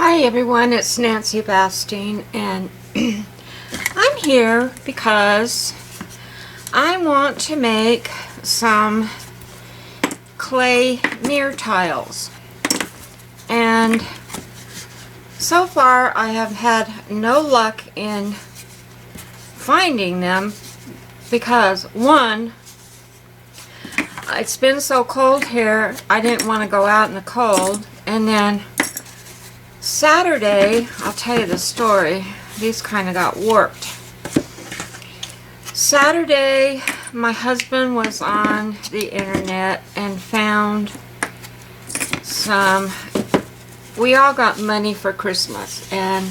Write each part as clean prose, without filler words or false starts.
Hi everyone, it's Nancy Bastine, and I'm here because I want to make some clay mirror tiles. And so far I have had no luck in finding them because, one, it's been so cold here, I didn't want to go out in the cold, and then Saturday, I'll tell you the story. These kind of got warped. Saturday, my husband was on the internet and found some. We all got money for Christmas, and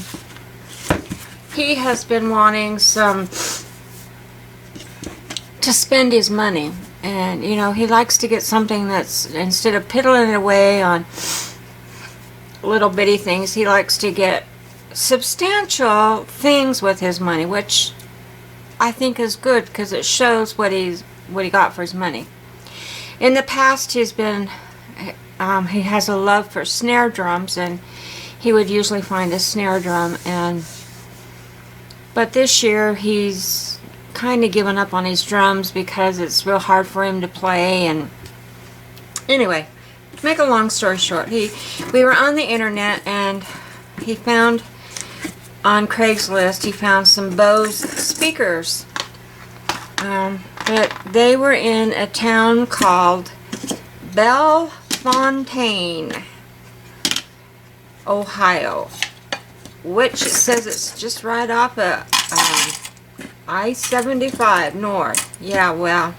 he has been wanting some to spend his money. And you know, he likes to get something that's, instead of piddling it away on little bitty things, he likes to get substantial things with his money, which I think is good because it shows what he got for his money. In the past, he's been he has a love for snare drums, and he would usually find a snare drum, but this year he's kind of given up on his drums because it's real hard for him to play. And anyway, to make a long story short, we were on the internet, and he found on Craigslist, he found some Bose speakers. But they were in a town called Bellefontaine, Ohio, which it says it's just right off of I-75 north. Yeah, well,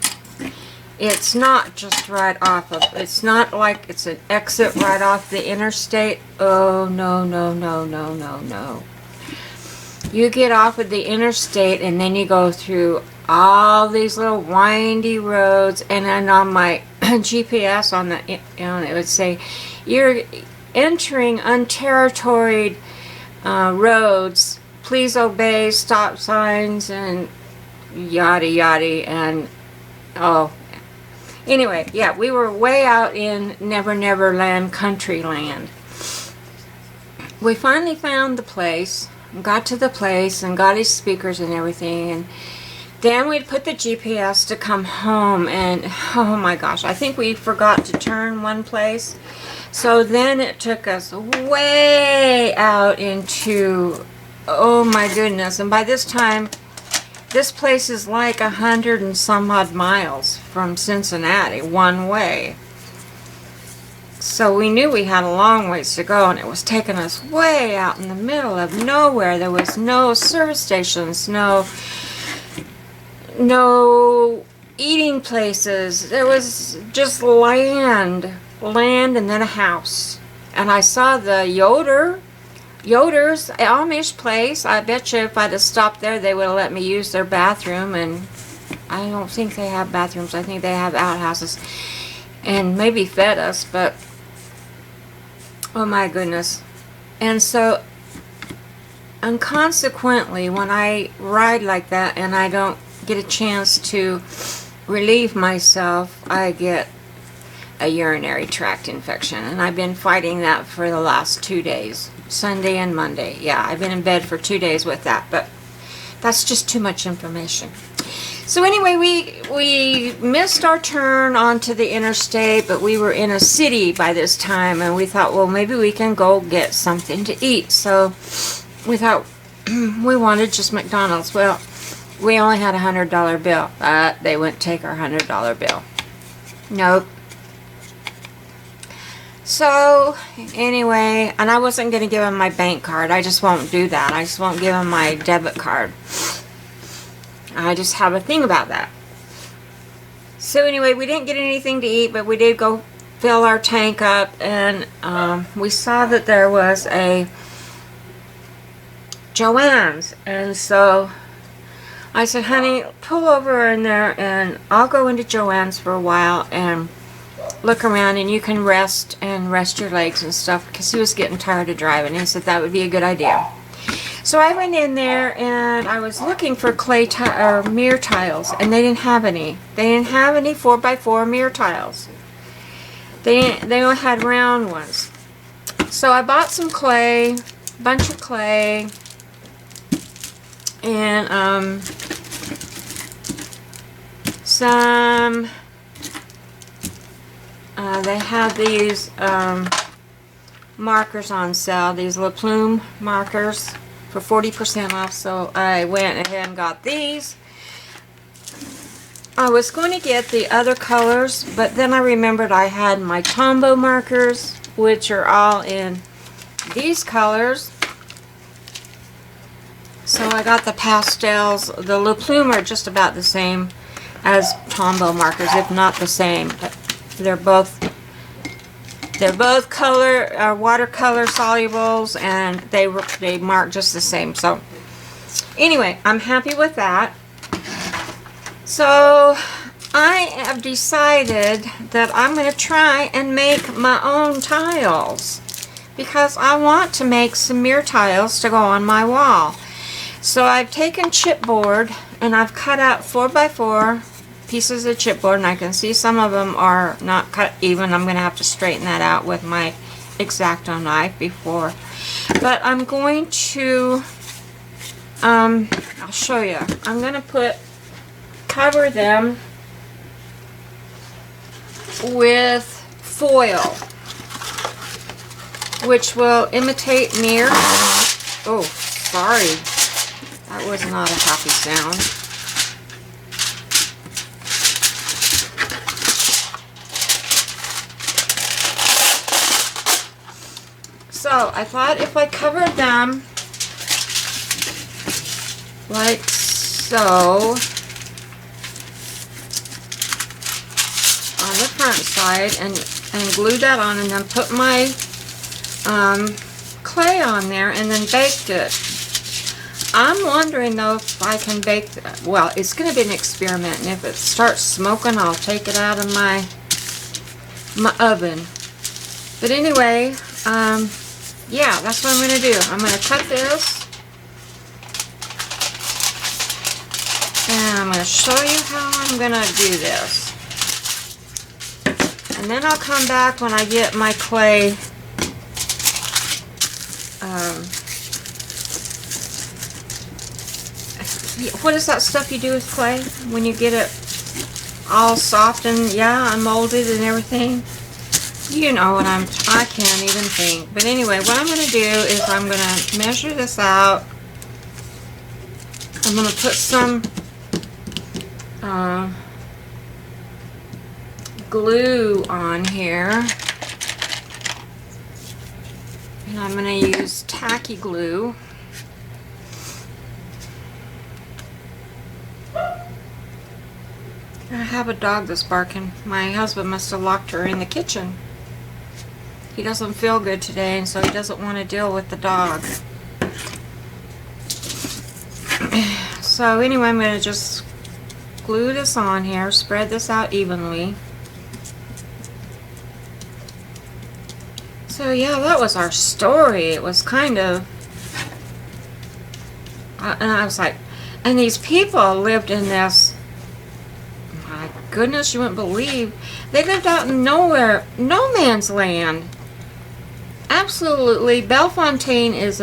it's not just right off of, it's not like it's an exit right off the interstate. Oh, no, no, no, no, no, no. You get off of the interstate, and then you go through all these little windy roads, and then on my GPS on the, it would say, you're entering unterritoried roads. Please obey stop signs and yada yada. And oh, anyway, yeah, we were way out in Never Never Land country land. We finally found the place, got to the place, and got his speakers and everything, and then we'd put the GPS to come home, and oh my gosh, I think we forgot to turn one place. So then it took us way out into, oh my goodness, and by this time, this place is like 100 and some odd miles from Cincinnati, one way. So we knew we had a long ways to go, and it was taking us way out in the middle of nowhere. There was no service stations, no eating places. There was just land, and then a house. And I saw the Yoder's Amish place. I bet you if I'd have stopped there, they would have let me use their bathroom. And I don't think they have bathrooms. I think they have outhouses, and maybe fed us. But oh my goodness. And so, and consequently, when I ride like that and I don't get a chance to relieve myself, I get a urinary tract infection, and I've been fighting that for the last 2 days, Sunday and Monday. Yeah, I've been in bed for 2 days with that, but that's just too much information. So anyway, we missed our turn onto the interstate, but we were in a city by this time, and we thought, well, maybe we can go get something to eat. So we thought we wanted just McDonald's. Well, we only had a $100 bill. They wouldn't take our $100 bill. Nope. So anyway, and I wasn't going to give him my bank card. I just won't do that. I just won't give him my debit card. I just have a thing about that. So anyway, we didn't get anything to eat, but we did go fill our tank up, and we saw that there was a Joann's, and so I said, honey, pull over in there, and I'll go into Joann's for a while and look around, and you can rest your legs and stuff, because he was getting tired of driving. He said that would be a good idea. So I went in there, and I was looking for mirror tiles, and they didn't have any. They didn't have any 4x4 mirror tiles. They only had round ones. So I bought some clay, a bunch of clay, and some, they have these markers on sale, these La Plume markers for 40% off, so I went ahead and got these. I was going to get the other colors, but then I remembered I had my Tombow markers, which are all in these colors. So I got the pastels. The La Plume are just about the same as Tombow markers, if not the same. They're both color watercolor solubles, and they mark just the same. So anyway, I'm happy with that. So I have decided that I'm going to try and make my own tiles, because I want to make some mirror tiles to go on my wall. So I've taken chipboard and I've cut out 4x4 pieces of chipboard, and I can see some of them are not cut even. I'm going to have to straighten that out with my X-Acto knife before. But I'm going to, I'll show you. I'm going to cover them with foil, which will imitate mirror. Oh, sorry. That was not a happy sound. So I thought if I covered them like so on the front side, and glue that on, and then put my clay on there and then baked it. I'm wondering though if I can bake, well, it's going to be an experiment, and if it starts smoking, I'll take it out of my oven. But anyway, yeah, that's what I'm going to do. I'm going to cut this, and I'm going to show you how I'm going to do this. And then I'll come back when I get my clay what is that stuff you do with clay when you get it all soft and, yeah, unmolded and everything? You know what I can't even think. But anyway, what I'm going to do is I'm going to measure this out. I'm going to put some glue on here. And I'm going to use tacky glue. I have a dog that's barking. My husband must have locked her in the kitchen. He doesn't feel good today, and so he doesn't want to deal with the dog. So anyway, I'm going to just glue this on here, spread this out evenly. So yeah, that was our story. It was kind of, and I was like, and these people lived in this, my goodness, you wouldn't believe, they lived out in nowhere, no man's land. Absolutely. Bellefontaine is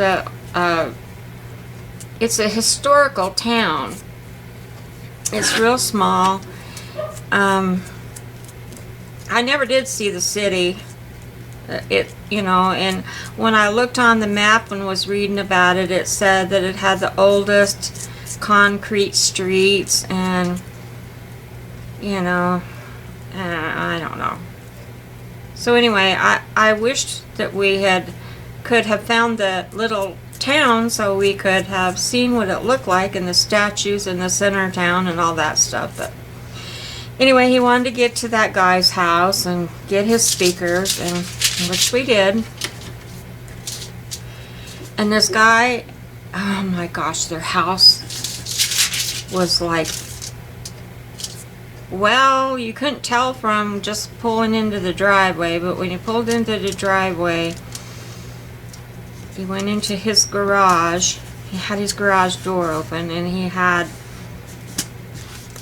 it's a historical town. It's real small. I never did see the city. You know, and when I looked on the map and was reading about it, it said that it had the oldest concrete streets, and you know, I don't know. So anyway, I wished that we could have found the little town so we could have seen what it looked like, and the statues in the center of town and all that stuff. But anyway, he wanted to get to that guy's house and get his speakers, and which we did. And this guy, oh my gosh, their house was like, well, you couldn't tell from just pulling into the driveway, but when you pulled into the driveway, he went into his garage. He had his garage door open, and he had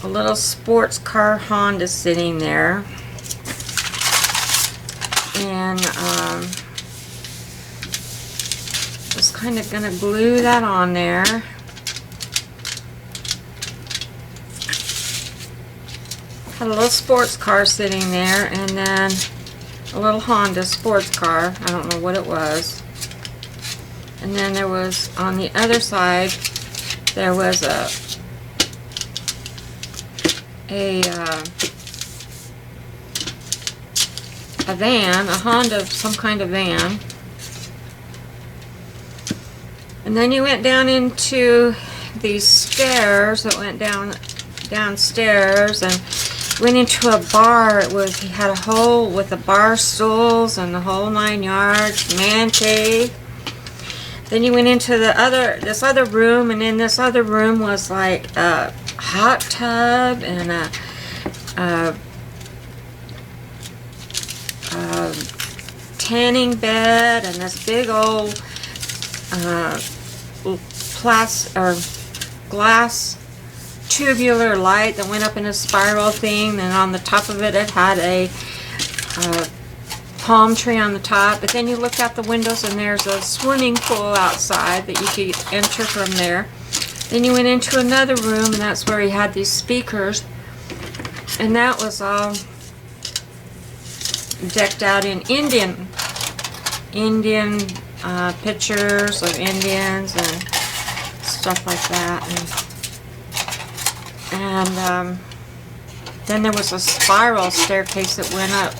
a little sports car Honda sitting there. And kind of gonna glue that on there. Had a little sports car sitting there, and then a little Honda sports car. I don't know what it was. And then there was, on the other side, there was a van, a Honda, some kind of van. And then you went down into these stairs that went downstairs and went into a bar. He had a hole with the bar stools and the whole 9 yards, man cave. Then you went into this other room, and in this other room was like a hot tub and a tanning bed and this big old glass tubular light that went up in a spiral thing, and on the top of it, it had a palm tree on the top. But then you looked out the windows and there's a swimming pool outside that you could enter from there. Then you went into another room, and that's where he had these speakers, and that was all decked out in Indian pictures of Indians and stuff like that. And then there was a spiral staircase that went up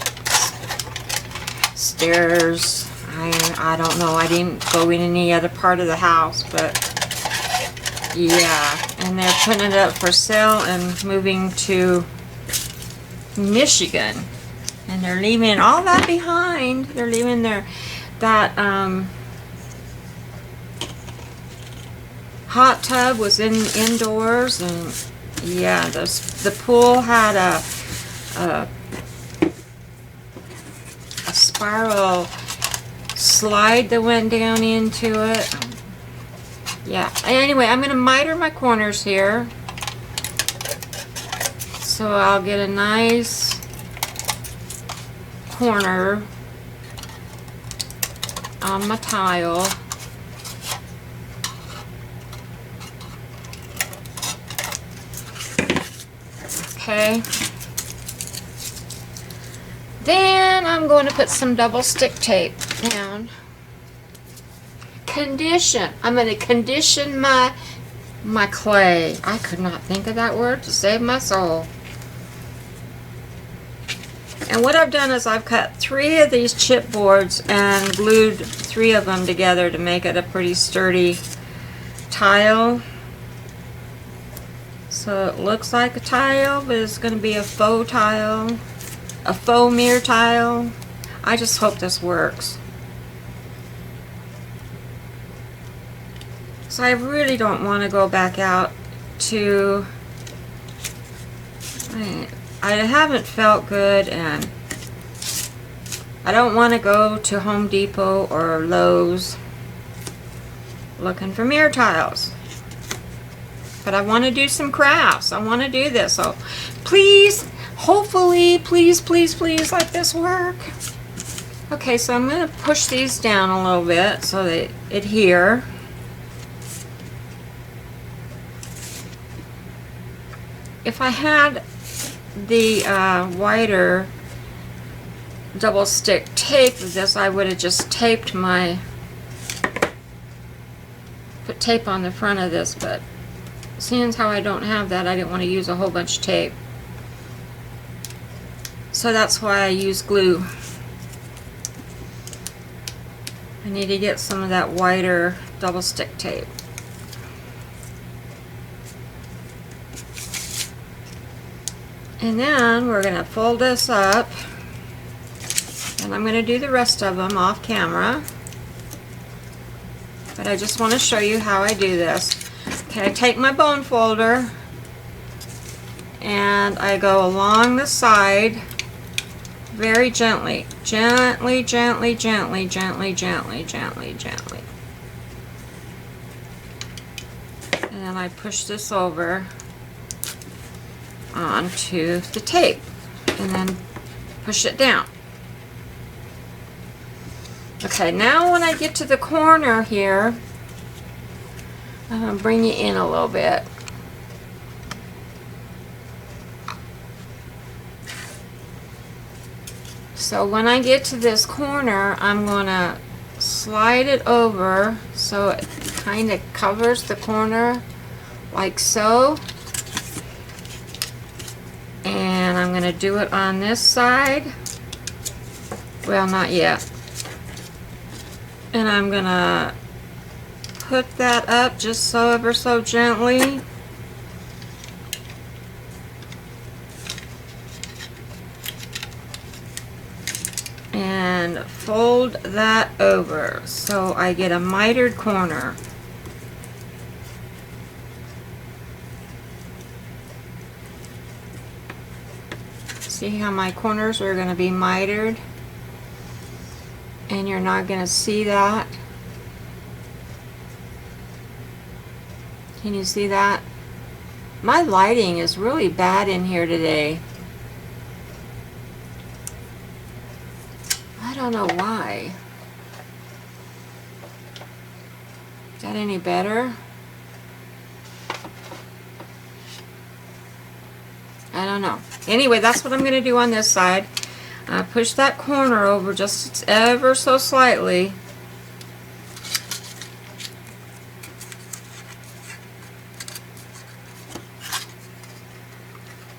stairs. I don't know. I didn't go in any other part of the house, but yeah. And they're putting it up for sale and moving to Michigan. And they're leaving all that behind. They're leaving that hot tub was indoors, and yeah, the pool had a spiral slide that went down into it. Yeah. Anyway, I'm gonna miter my corners here, so I'll get a nice corner on my tile. Okay. Then I'm going to put some double stick tape down. Condition. I'm going to condition my clay. I could not think of that word to save my soul. And what I've done is I've cut 3 of these chipboards and glued 3 of them together to make it a pretty sturdy tile. So it looks like a tile, but it's going to be a faux tile, a faux mirror tile. I just hope this works. So I really don't want to go back out to... I haven't felt good, and I don't want to go to Home Depot or Lowe's looking for mirror tiles. But I want to do some crafts. I want to do this. So please, hopefully, please, please, please let this work. Okay, so I'm going to push these down a little bit so they adhere. If I had the wider double stick tape with this, I would have just taped put tape on the front of this, but seeing as how I don't have that, I didn't want to use a whole bunch of tape. So that's why I use glue. I need to get some of that wider double stick tape. And then we're going to fold this up, and I'm going to do the rest of them off camera, but I just want to show you how I do this. Okay, I take my bone folder and I go along the side very gently, gently, gently, gently, gently, gently, gently, gently. And then I push this over onto the tape and then push it down. Okay, now when I get to the corner here, I'm going to bring you in a little bit. So when I get to this corner, I'm going to slide it over so it kind of covers the corner like so. And I'm going to do it on this side. Well, not yet. And I'm going to put that up just so ever so gently. And fold that over so I get a mitered corner. See how my corners are going to be mitered? And you're not going to see that. Can you see that? My lighting is really bad in here today. I don't know why. Is that any better? I don't know. Anyway, that's what I'm going to do on this side. Push that corner over just ever so slightly.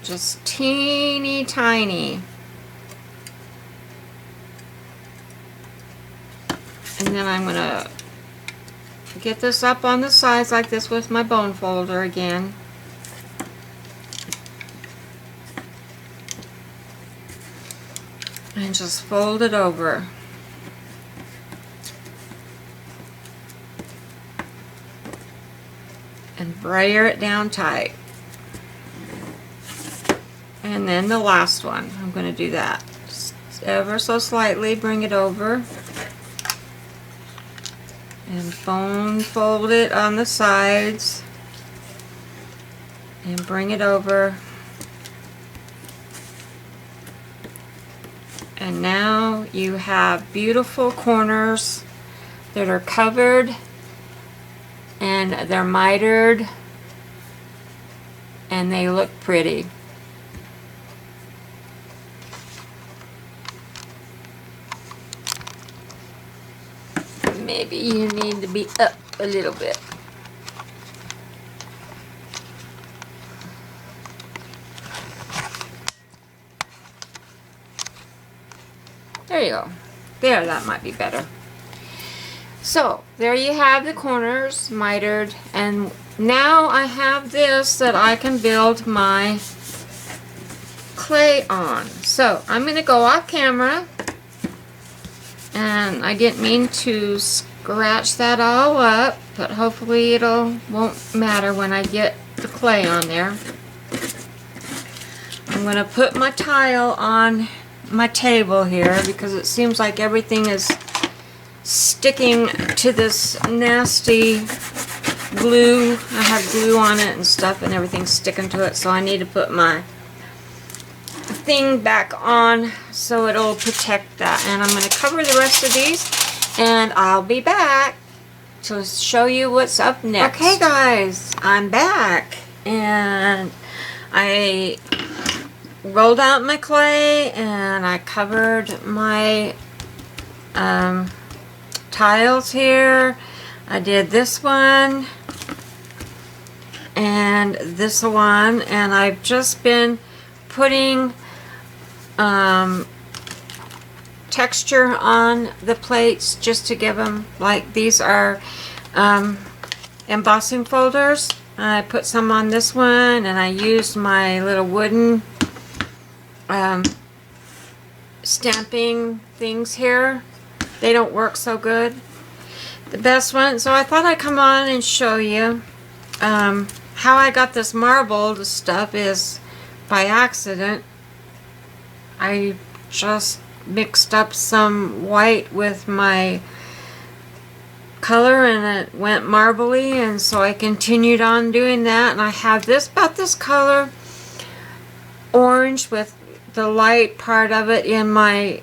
Just teeny tiny. And then I'm going to get this up on the sides like this with my bone folder again. And just fold it over. And brayer it down tight. And then the last one, I'm going to do that. Just ever so slightly, bring it over. And bone fold it on the sides. And bring it over. And now you have beautiful corners that are covered and they're mitered and they look pretty. Maybe you need to be up a little bit. There you go. There, that might be better. So, there you have the corners mitered, and now I have this that I can build my clay on. So, I'm going to go off camera, and I didn't mean to scratch that all up, but hopefully won't matter when I get the clay on there. I'm going to put my tile on my table here because it seems like everything is sticking to this nasty glue. I have glue on it and stuff and everything's sticking to it, so I need to put my thing back on so it'll protect that. And I'm going to cover the rest of these and I'll be back to show you what's up next. Okay guys, I'm back and I rolled out my clay and I covered my tiles here. I did this one and this one, and I've just been putting texture on the plates just to give them, like these are embossing folders. I put some on this one and I used my little wooden stamping things here. They don't work so good. The best one, so I thought I'd come on and show you how I got this marbled stuff is by accident. I just mixed up some white with my color and it went marbly, and so I continued on doing that, and I have this about this color orange with the light part of it in my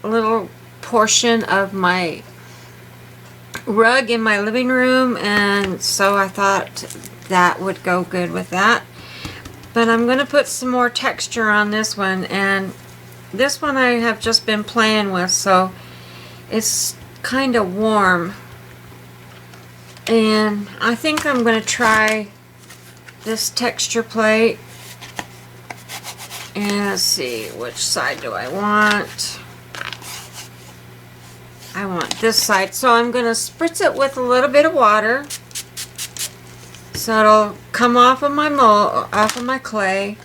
little portion of my rug in my living room, and so I thought that would go good with that. But I'm going to put some more texture on this one, and this one I have just been playing with, so it's kind of warm. And I think I'm going to try this texture plate. And let's see, which side do I want? I want this side. So I'm going to spritz it with a little bit of water, so it'll come off of my mold, off of my clay.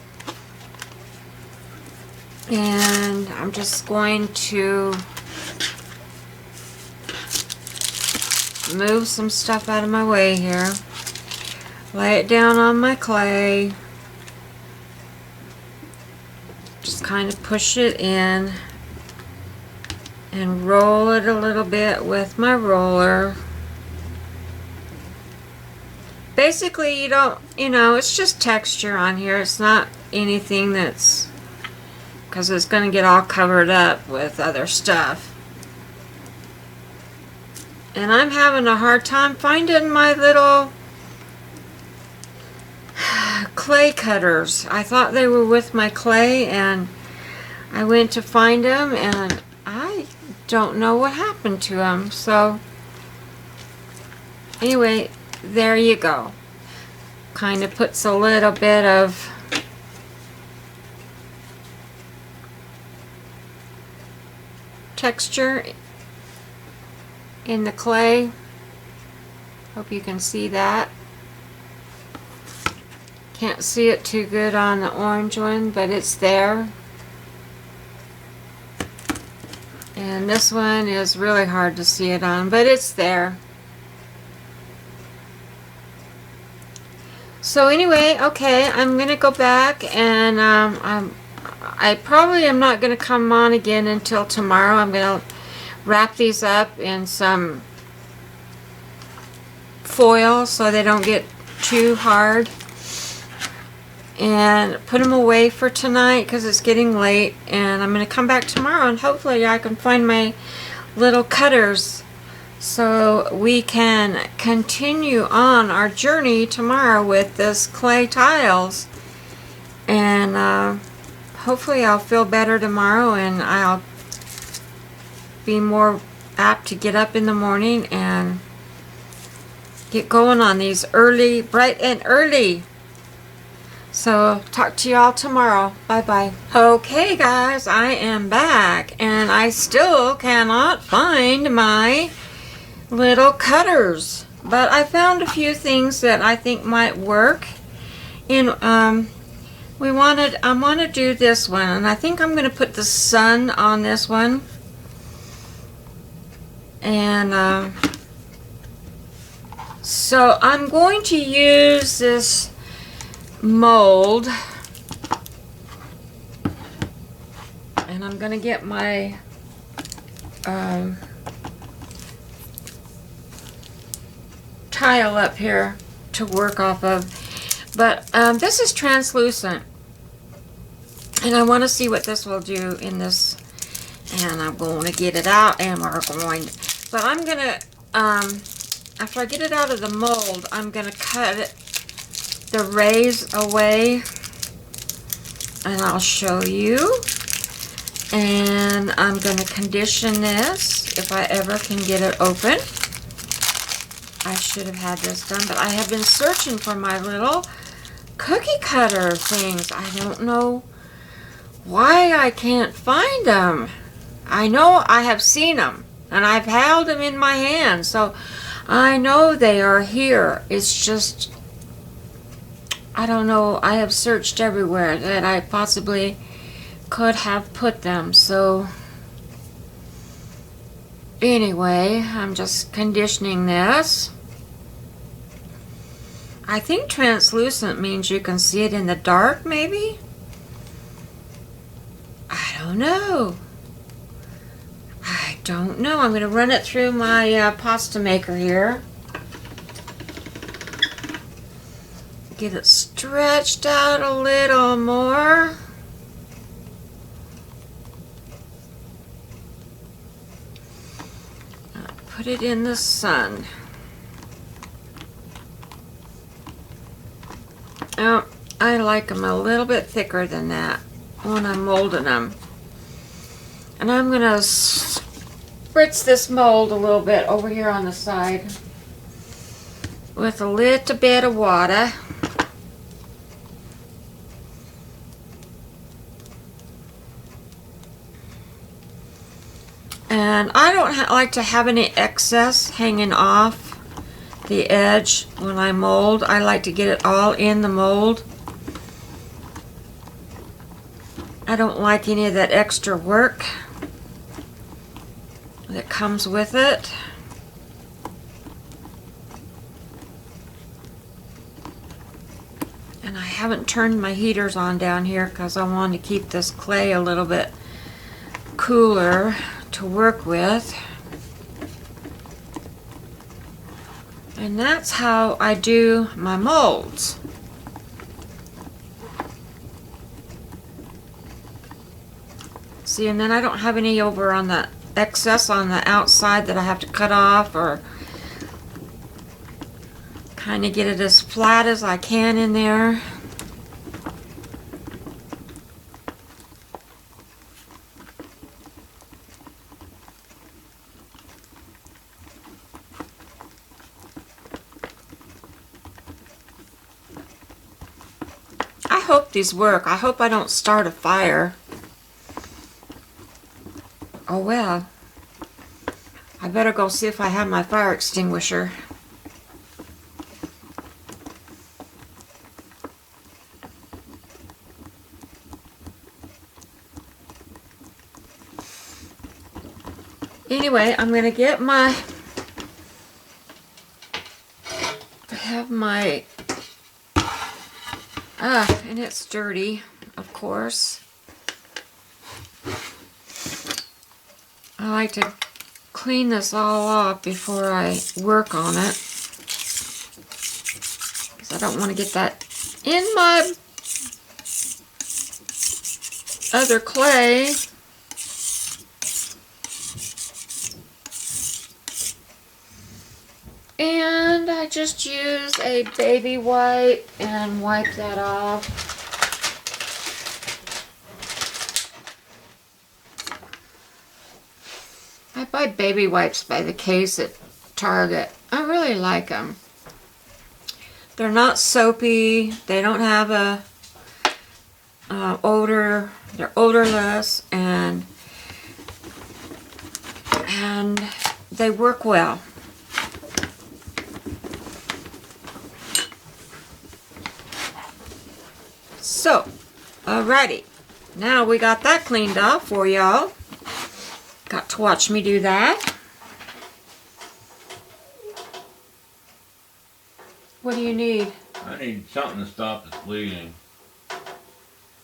And I'm just going to move some stuff out of my way here. Lay it down on my clay. Just kind of push it in and roll it a little bit with my roller. Basically, it's just texture on here. It's not anything that's, because it's going to get all covered up with other stuff. And I'm having a hard time finding my little clay cutters. I thought they were with my clay, and I went to find them, and I don't know what happened to them. So anyway, there you go. Kind of puts a little bit of texture in the clay. Hope you can see that. Can't see it too good on the orange one, but it's there. And this one is really hard to see it on, but it's there. So anyway, okay, I'm gonna go back, and I probably am not gonna come on again until tomorrow. I'm gonna wrap these up in some foil so they don't get too hard, and put them away for tonight because it's getting late. And I'm gonna come back tomorrow, and hopefully I can find my little cutters so we can continue on our journey tomorrow with this clay tiles. And hopefully I'll feel better tomorrow, and I'll be more apt to get up in the morning and get going on these early, bright and early. So talk to you all tomorrow. Bye bye. Okay guys, I am back, and I still cannot find my little cutters, but I found a few things that I think might work. And I want to do this one, and I think I'm going to put the sun on this one. And so I'm going to use this mold, and I'm going to get my tile up here to work off of. But this is translucent, and I want to see what this will do in this. And I'm going to get it out, and we're going to, but I'm going to, after I get it out of the mold, I'm going to cut it, the rays away, and I'll show you. And I'm going to condition this if I ever can get it open. I should have had this done, but I have been searching for my little cookie cutter things. I don't know why I can't find them. I know I have seen them, and I've held them in my hand, so I know they are here. It's just, I don't know, I have searched everywhere that I possibly could have put them. So anyway, I'm just conditioning this. I think translucent means you can see it in the dark, maybe? I don't know. I don't know. I'm going to run it through my pasta maker here. Get it stretched out a little more. put it in the sun. Oh, I like them a little bit thicker than that when I'm molding them. And I'm going to spritz this mold a little bit over here on the side with a little bit of water. And I don't like to have any excess hanging off the edge when I mold. I like to get it all in the mold. I don't like any of that extra work that comes with it. And I haven't turned my heaters on down here because I want to keep this clay a little bit cooler to work with. And that's how I do my molds. See, and then I don't have any over on the excess on the outside that I have to cut off, or kind of get it as flat as I can in there. I hope these work. I hope I don't start a fire. Oh well. I better go see if I have my fire extinguisher. Anyway, I'm going to get my... and it's dirty, of course. I like to clean this all off before I work on it, because I don't want to get that in my other clay. And I just use a baby wipe and wipe that off. I buy baby wipes by the case at Target. I really like them. They're not soapy. They don't have a odor. They're odorless, and they work well. So, alrighty, now we got that cleaned up for y'all. Got to watch me do that. What do you need? I need something to stop this bleeding.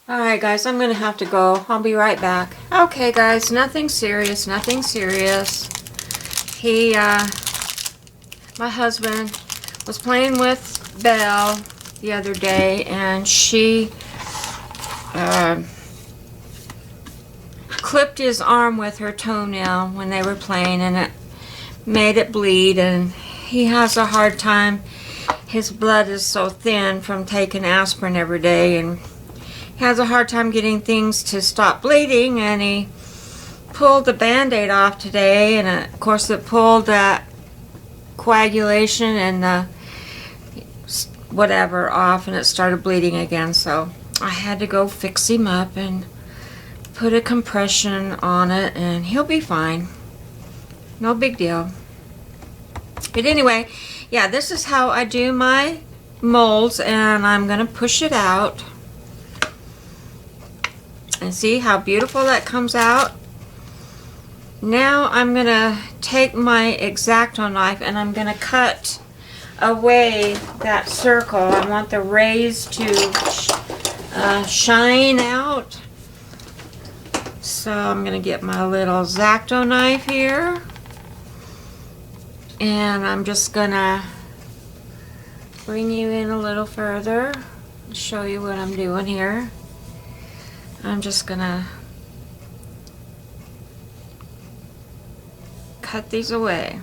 Alright guys, I'm going to have to go. I'll be right back. Okay guys, nothing serious, nothing serious. My husband was playing with Belle the other day, and she clipped his arm with her toenail when they were playing, and it made it bleed, and he has a hard time. His blood is so thin from taking aspirin every day, and he has a hard time getting things to stop bleeding, and he pulled the band-aid off today, and of course it pulled that coagulation and the whatever off, and it started bleeding again. So I had to go fix him up and put a compression on it, and he'll be fine. No big deal. But anyway, yeah, this is how I do my molds, and I'm gonna push it out and see how beautiful that comes out. Now I'm gonna take my X-Acto knife, and I'm gonna cut away that circle. I want the rays to shine out. So I'm going to get my little X-Acto knife here, and I'm just going to bring you in a little further and show you what I'm doing here. I'm just going to cut these away.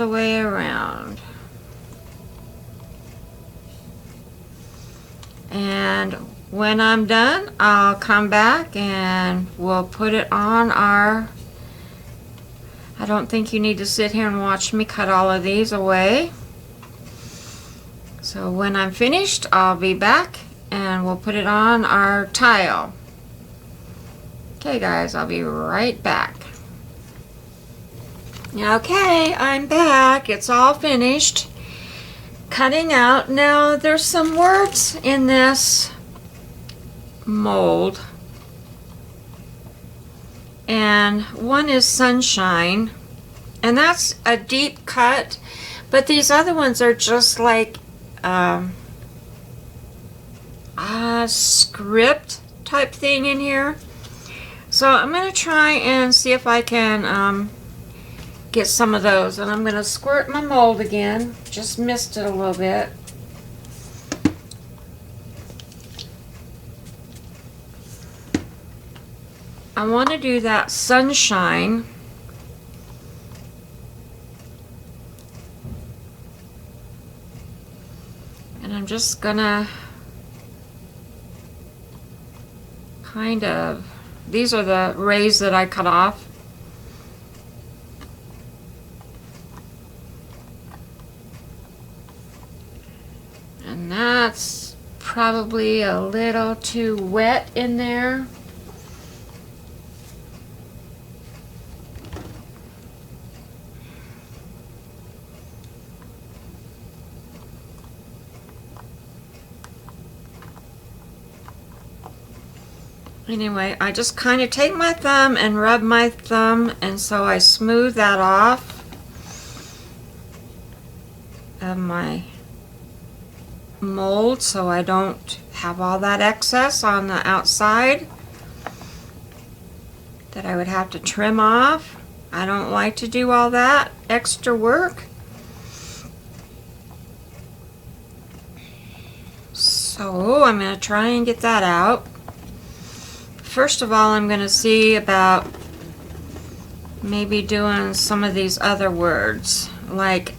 the way around. And when I'm done, I'll come back and we'll put it on our... I don't think you need to sit here and watch me cut all of these away. So when I'm finished, I'll be back and we'll put it on our tile. Okay guys, I'll be right back. Okay, I'm back. It's all finished. Cutting out. Now there's some words in this mold. And one is sunshine. And that's a deep cut. But these other ones are just like a script type thing in here. So I'm going to try and see if I can get some of those. And I'm going to squirt my mold again. Just missed it a little bit. I want to do that sunshine. And I'm just going to kind of... These are the rays that I cut off. And that's probably a little too wet in there. Anyway, I just kind of take my thumb and rub my thumb, and so I smooth that off of my mold so I don't have all that excess on the outside that I would have to trim off. I don't like to do all that extra work. So I'm going to try and get that out. First of all, I'm going to see about maybe doing some of these other words. Like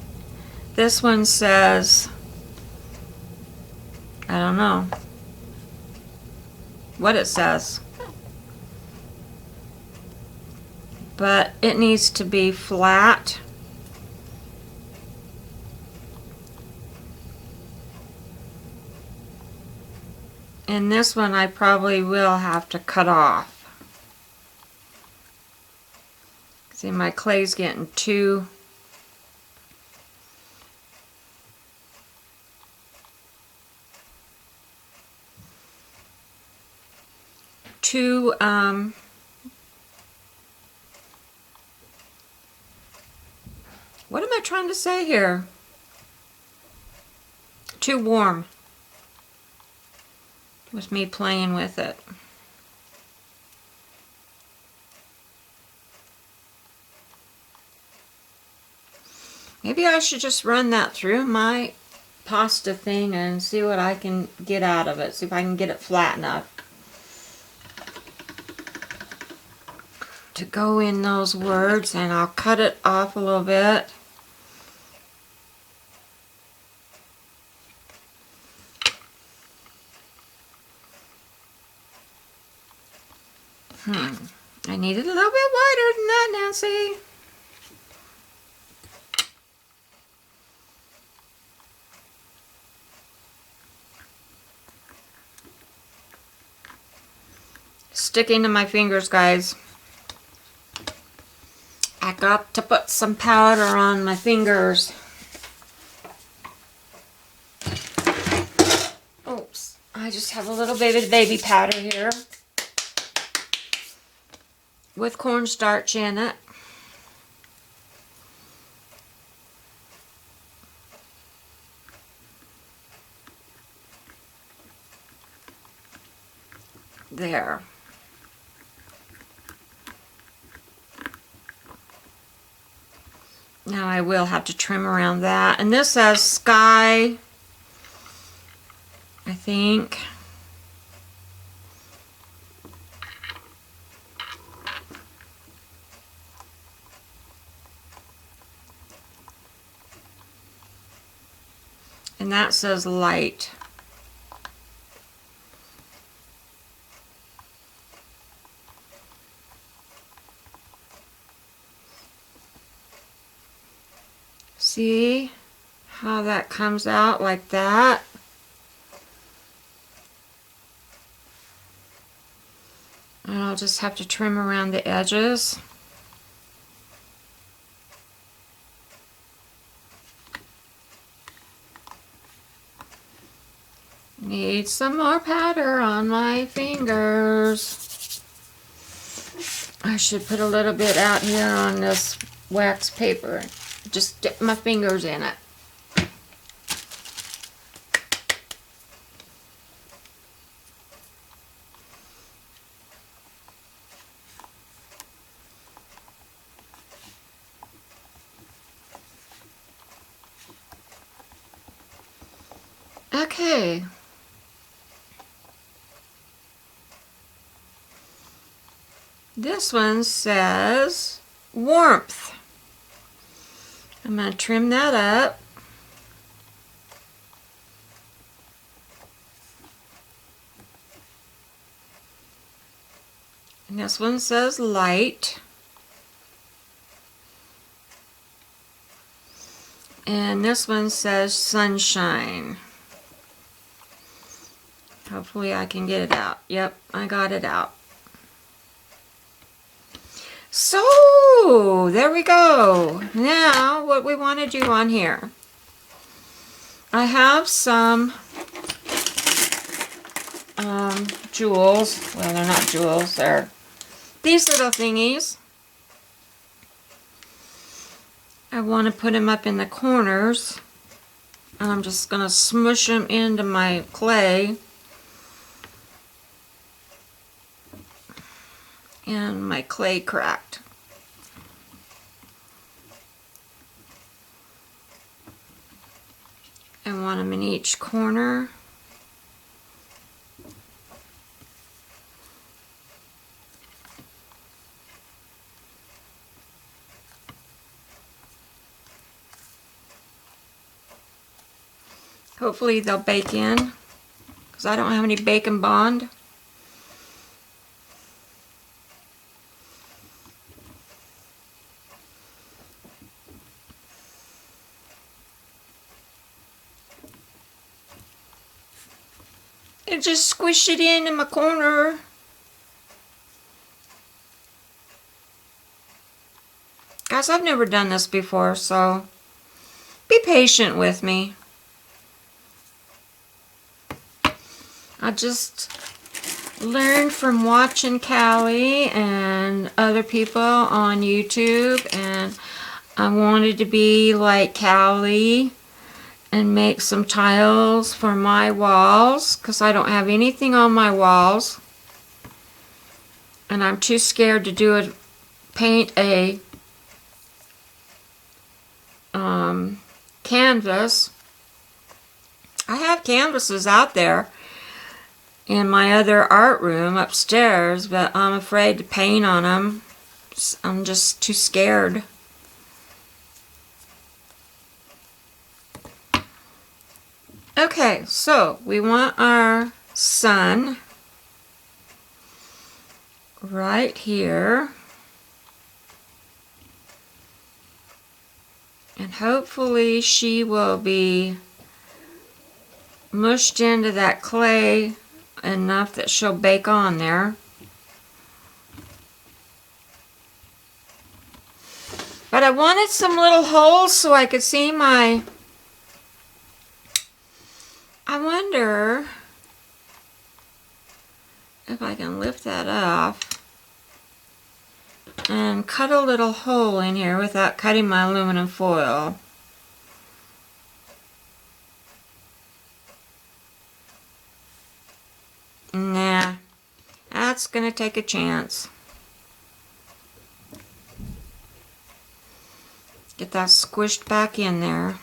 this one says, I don't know what it says, but it needs to be flat. And this one I probably will have to cut off. See, my clay's getting too what am I trying to say here? Too warm. With me playing with it. Maybe I should just run that through my pasta thing and see what I can get out of it. See if I can get it flat enough to go in those words, and I'll cut it off a little bit. I need it a little bit wider than that, Nancy. Sticking to my fingers, guys. I got to put some powder on my fingers. Oops, I just have a little bit of baby powder here with cornstarch in it. There. Now I will have to trim around that. And this says sky, I think. And that says light. See how that comes out like that? And I'll just have to trim around the edges. Need some more powder on my fingers. I should put a little bit out here on this wax paper. Just dip my fingers in it. Okay. This one says warmth. I'm going to trim that up. And this one says light. And this one says sunshine. Hopefully I can get it out. Yep, I got it out. So, there we go. Now, what we want to do on here. I have some jewels. Well, they're not jewels. They're these little thingies. I want to put them up in the corners. And I'm just going to smush them into my clay. And my clay cracked. I want them in each corner. Hopefully they'll bake in, because I don't have any Bake and Bond. And just squish it in my corner. Guys, I've never done this before, so be patient with me. I just learned from watching Callie and other people on YouTube, and I wanted to be like Callie and make some tiles for my walls, because I don't have anything on my walls, and I'm too scared to paint a canvas. I have canvases out there in my other art room upstairs, but I'm afraid to paint on them. I'm just too scared. Okay, so we want our sun right here. And hopefully she will be mushed into that clay enough that she'll bake on there. But I wanted some little holes so I could see my... I wonder if I can lift that off and cut a little hole in here without cutting my aluminum foil. Nah, that's gonna take a chance. Get that squished back in there.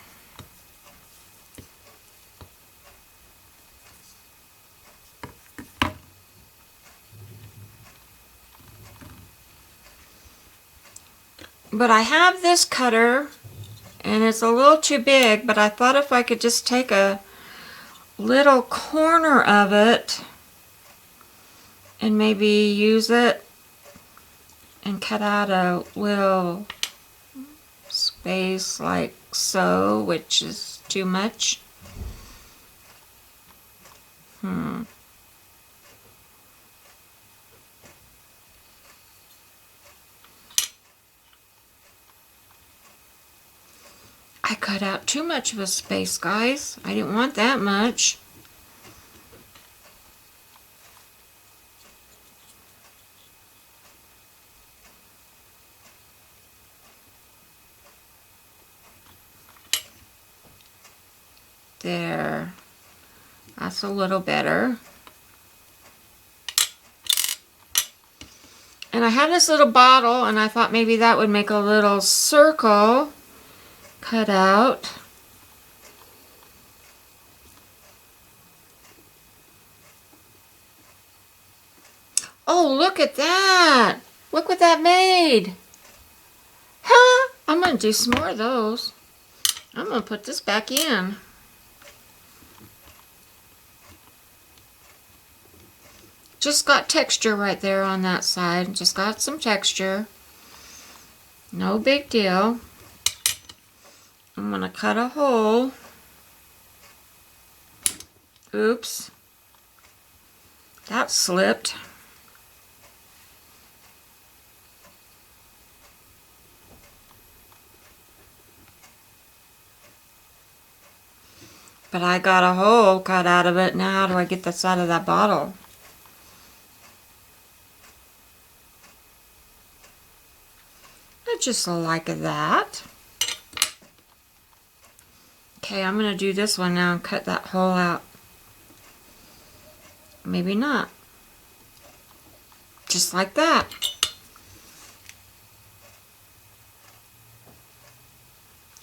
But I have this cutter, And it's a little too big, but I thought if I could just take a little corner of it and maybe use it and cut out a little space like so, which is too much. I cut out too much of a space, guys. I didn't want that much. There. That's a little better. And I had this little bottle, and I thought maybe that would make a little circle cut out. Oh, look at that! Look what that made! Huh? I'm going to do some more of those. I'm going to put this back in. Just got texture right there on that side. Just got some texture. No big deal. I'm going to cut a hole. Oops. That slipped. But I got a hole cut out of it. Now how do I get this out of that bottle? I just like that. Okay, I'm going to do this one now and cut that hole out. Maybe not. Just like that.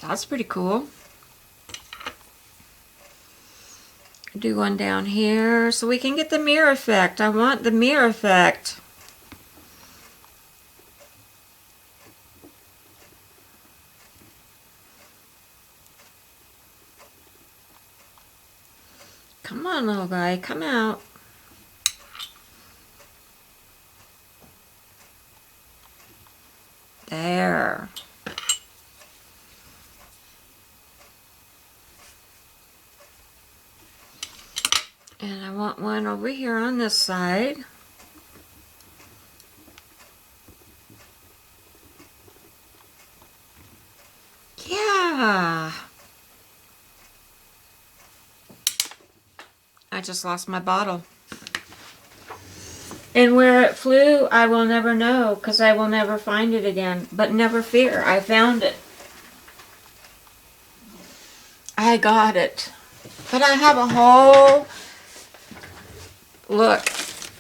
That's pretty cool. Do one down here so we can get the mirror effect. I want the mirror effect. Come on, little guy, come out. There. And I want one over here on this side. Yeah. I just lost my bottle. And where it flew, I will never know, because I will never find it again. But never fear, I found it. I got it. But I have a whole... Look,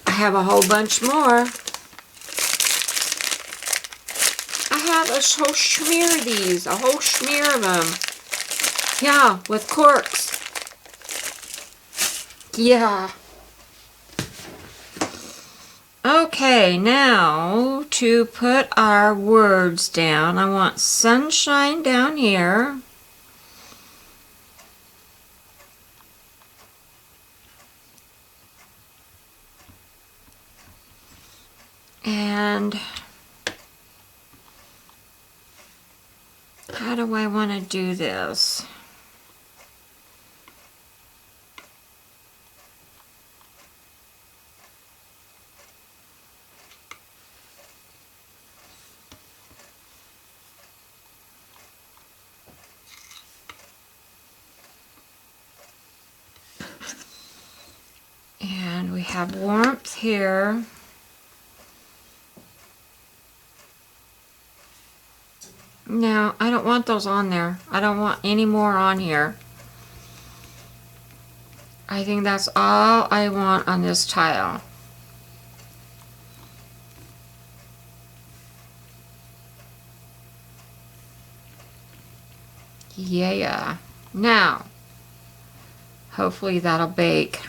I have a whole bunch more. I have a whole smear of these, a whole smear of them. Yeah, with corks. Yeah. Okay, now to put our words down, I want sunshine down here. And how do I want to do this? And we have warmth here. No, I don't want those on there. I don't want any more on here. I think that's all I want on this tile. Yeah. Now, hopefully that'll bake.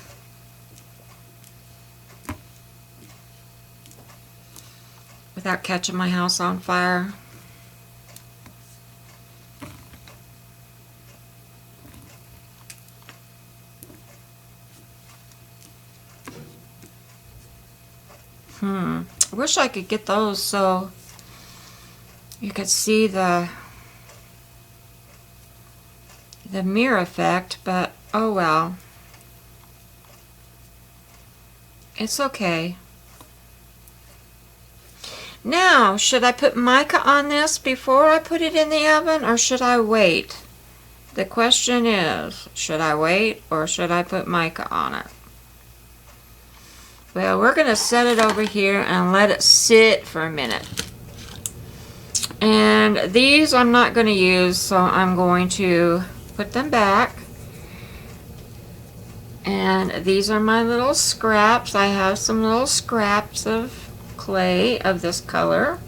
Without catching my house on fire. I wish I could get those so you could see the mirror effect, but oh well. It's okay. Now, should I put mica on this before I put it in the oven, or should I wait? The question is, should I wait or should I put mica on it? Well, we're going to set it over here and let it sit for a minute. And these I'm not going to use, so I'm going to put them back. And these are my little scraps. I have some little scraps of clay of this color.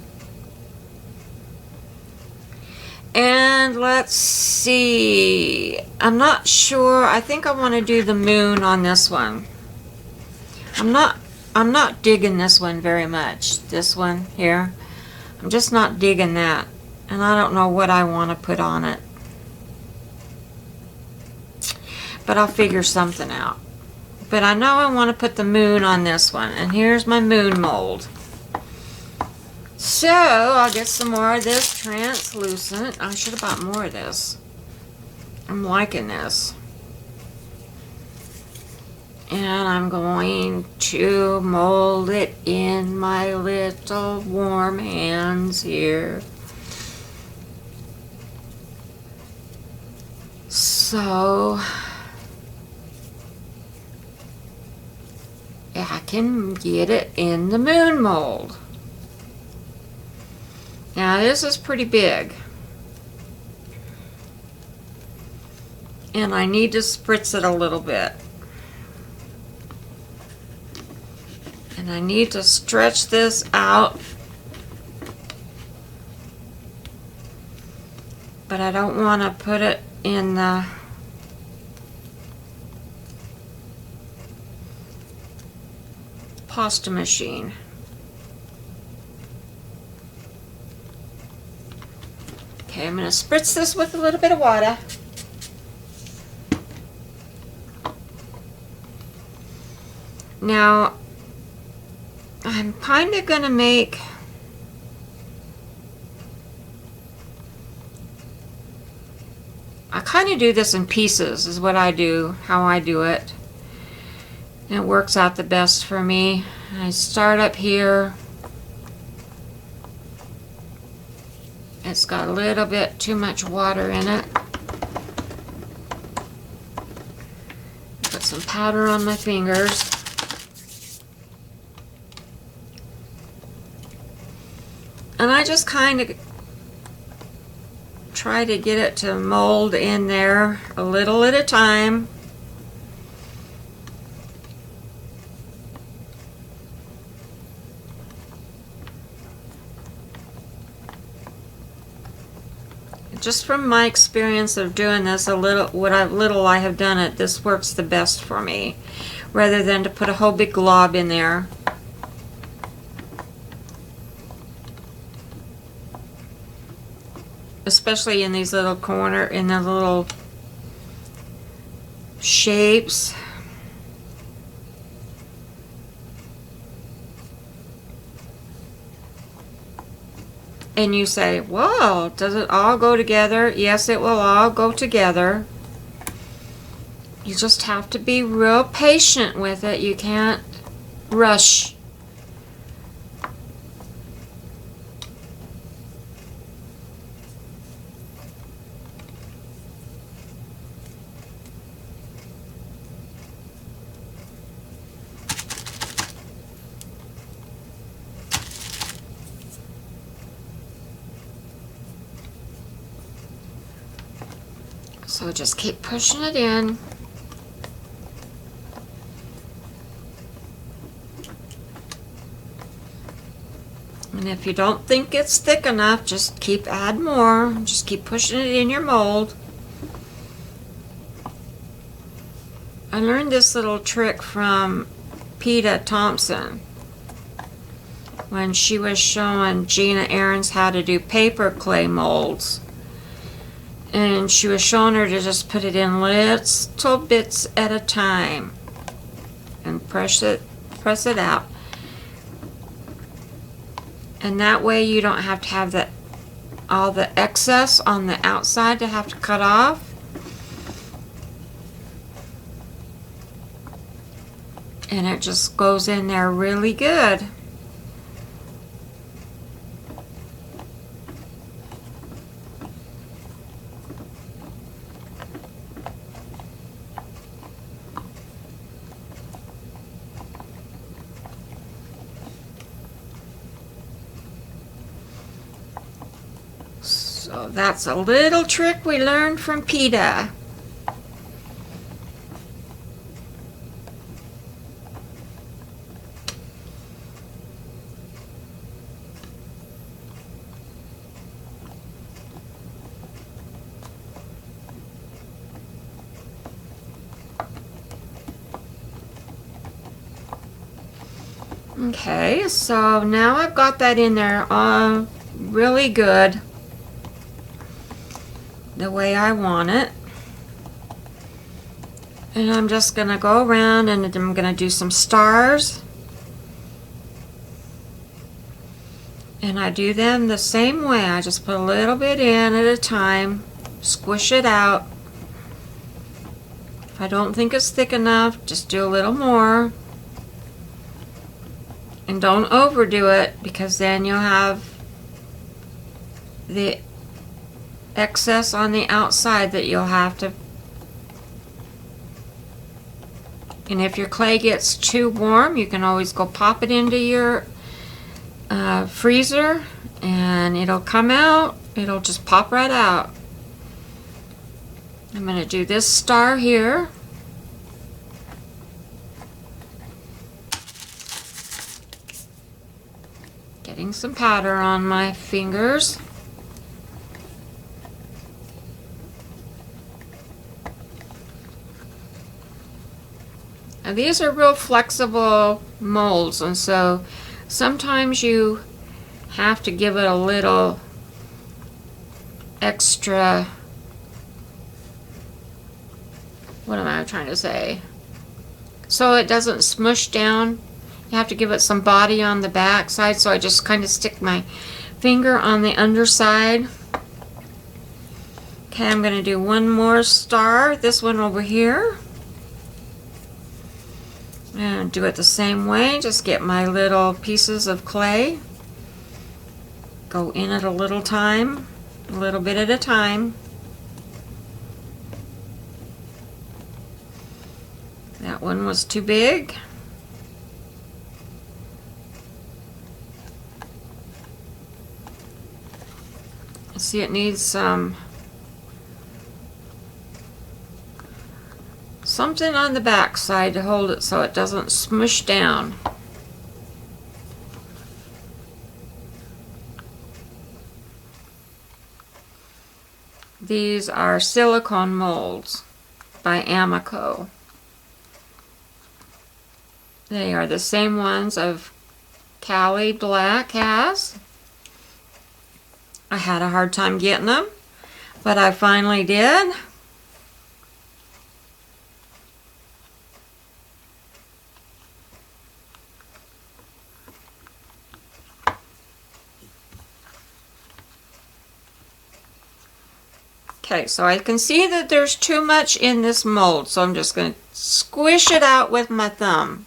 And let's see. I'm not sure. I think I want to do the moon on this one. I'm not digging this one very much. This one here. I'm just not digging that. And I don't know what I want to put on it. But I'll figure something out. But I know I want to put the moon on this one. And here's my moon mold. So I'll get some more of this translucent. I should have bought more of this. I'm liking this. And I'm going to mold it in my little warm hands here. So I can get it in the moon mold. Now this is pretty big. And I need to spritz it a little bit. And I need to stretch this out. But I don't want to put it in the pasta machine. Okay, I'm going to spritz this with a little bit of water. Now, I'm kind of going to make I kind of do this in pieces is what I do, how I do it. And it works out the best for me. I start up here. It's got a little bit too much water in it. Put some powder on my fingers. And I just kind of try to get it to mold in there a little at a time. Just from my experience of doing this, little I have done it, this works the best for me, rather than to put a whole big glob in there. Especially in these little in the little shapes. And you say, well, does it all go together? Yes, it will all go together. You just have to be real patient with it. You can't rush. So just keep pushing it in. And if you don't think it's thick enough, just keep adding more. Just keep pushing it in your mold. I learned this little trick from Peta Thompson when she was showing Gina Ahrens how to do paper clay molds. And she was showing her to just put it in little bits at a time and press it out. And that way you don't have to have all the excess on the outside to have to cut off. And it just goes in there really good. So that's a little trick we learned from PETA. Okay, so now I've got that in there really good, the way I want it. And I'm just going to go around and I'm going to do some stars. And I do them the same way. I just put a little bit in at a time, squish it out. If I don't think it's thick enough, just do a little more. And don't overdo it, because then you'll have the excess on the outside that you'll have to. And if your clay gets too warm, you can always go pop it into your freezer and it'll come out. It'll just pop right out. I'm going to do this star here. Getting some powder on my fingers. Now these are real flexible molds, and so sometimes you have to give it a little extra, what am I trying to say? So it doesn't smush down. You have to give it some body on the back side, so I just kind of stick my finger on the underside. Okay, I'm going to do one more star, this one over here. And do it the same way, just get my little pieces of clay. Go in it a little bit at a time. That one was too big. See, it needs something on the back side to hold it so it doesn't smush down. These are silicone molds by Amico. They are the same ones of Cali Black has. I had a hard time getting them, but I finally did. Okay, so I can see that there's too much in this mold, so I'm just going to squish it out with my thumb.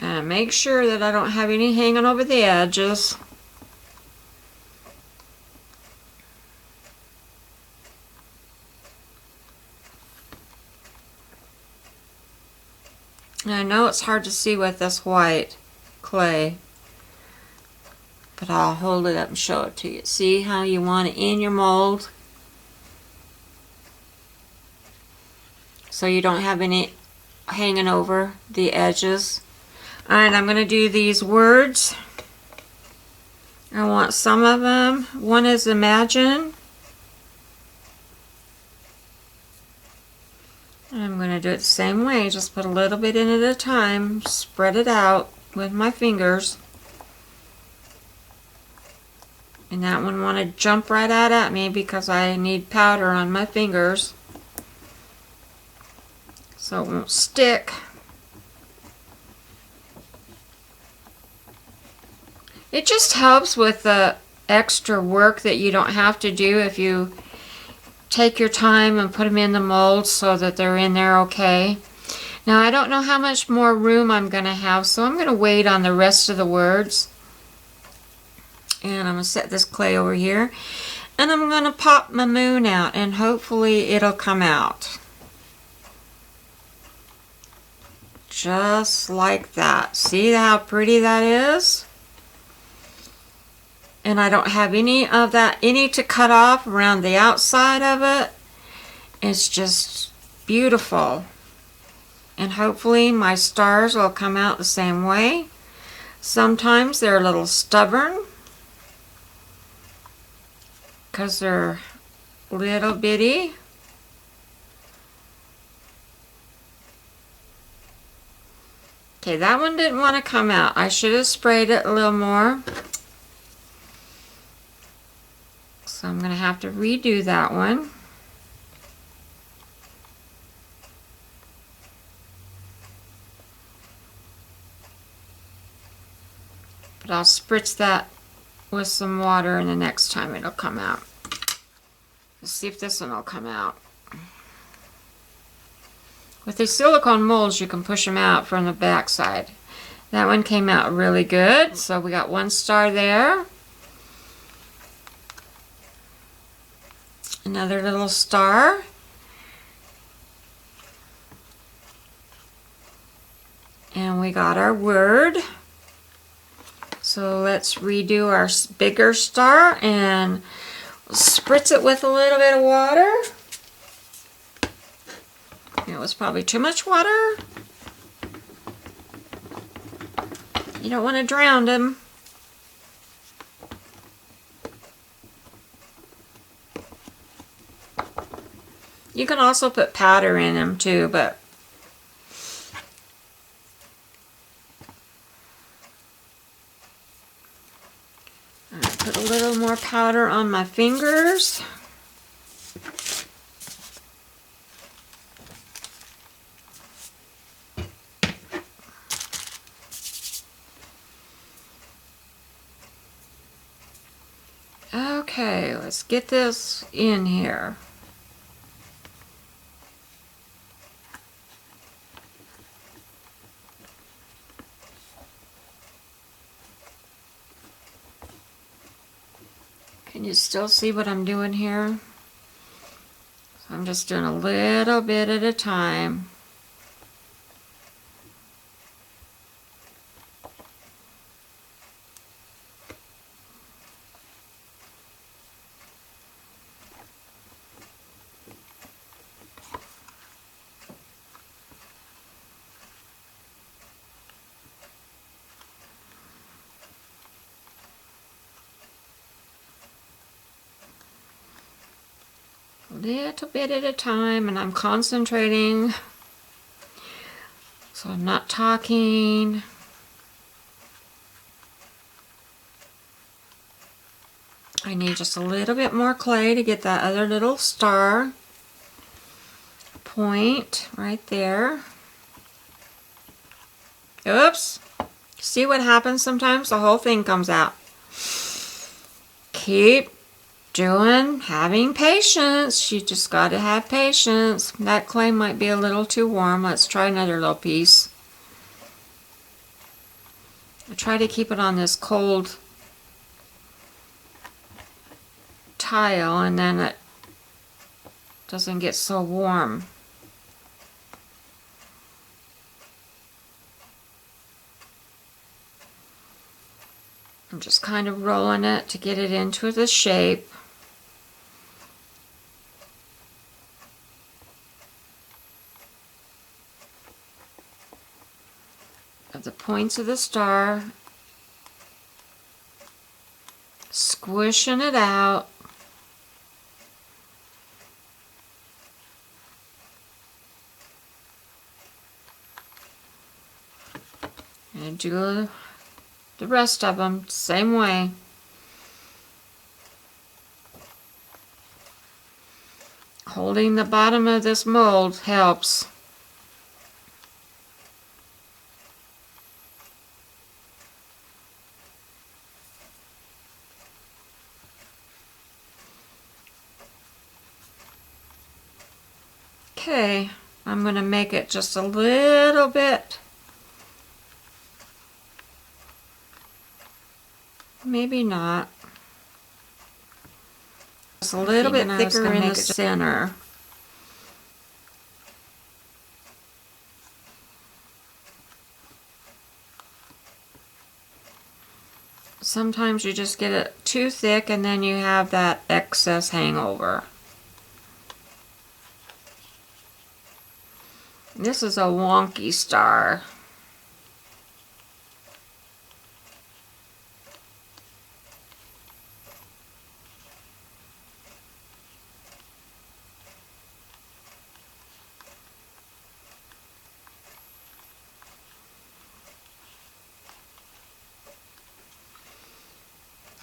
And make sure that I don't have any hanging over the edges. And I know it's hard to see with this white clay, but I'll hold it up and show it to you. See how you want it in your mold, so you don't have any hanging over the edges. Alright, I'm going to do these words. I want some of them. One is imagine. I'm going to do it the same way, just put a little bit in at a time, spread it out with my fingers. And that one want to jump right out at me because I need powder on my fingers so it won't stick. It just helps with the extra work that you don't have to do if you take your time and put them in the mold so that they're in there okay. Now I don't know how much more room I'm going to have, so I'm going to wait on the rest of the words. And I'm going to set this clay over here. And I'm going to pop my moon out and hopefully it'll come out. Just like that. See how pretty that is? And I don't have any of that, any to cut off around the outside of it. It's just beautiful. And hopefully my stars will come out the same way. Sometimes they're a little stubborn because they're little bitty. Okay, that one didn't want to come out. I should have sprayed it a little more. So I'm going to have to redo that one. But I'll spritz that with some water and the next time it'll come out. Let's see if this one will come out. With these silicone molds, you can push them out from the back side. That one came out really good, so we got one star there. Another little star. And we got our word. So let's redo our bigger star and spritz it with a little bit of water. It was probably too much water. You don't want to drown them. You can also put powder in them too, but I put a little more powder on my fingers. Okay, let's get this in here. Can you still see what I'm doing here? So I'm just doing a little bit at a time. Little bit at a time, and I'm concentrating, so I'm not talking. I need just a little bit more clay to get that other little star point right there. Oops. See what happens sometimes? The whole thing comes out. Keep having patience. You just got to have patience. That clay might be a little too warm. Let's try another little piece. I try to keep it on this cold tile and then it doesn't get so warm. I'm just kind of rolling it to get it into the shape. Of the points of the star, squishing it out. And do the rest of them same way. Holding the bottom of this mold helps. Okay, I'm going to make it just a little bit, maybe not, just a little bit thicker in the center. Sometimes you just get it too thick and then you have that excess hangover. This is a wonky star.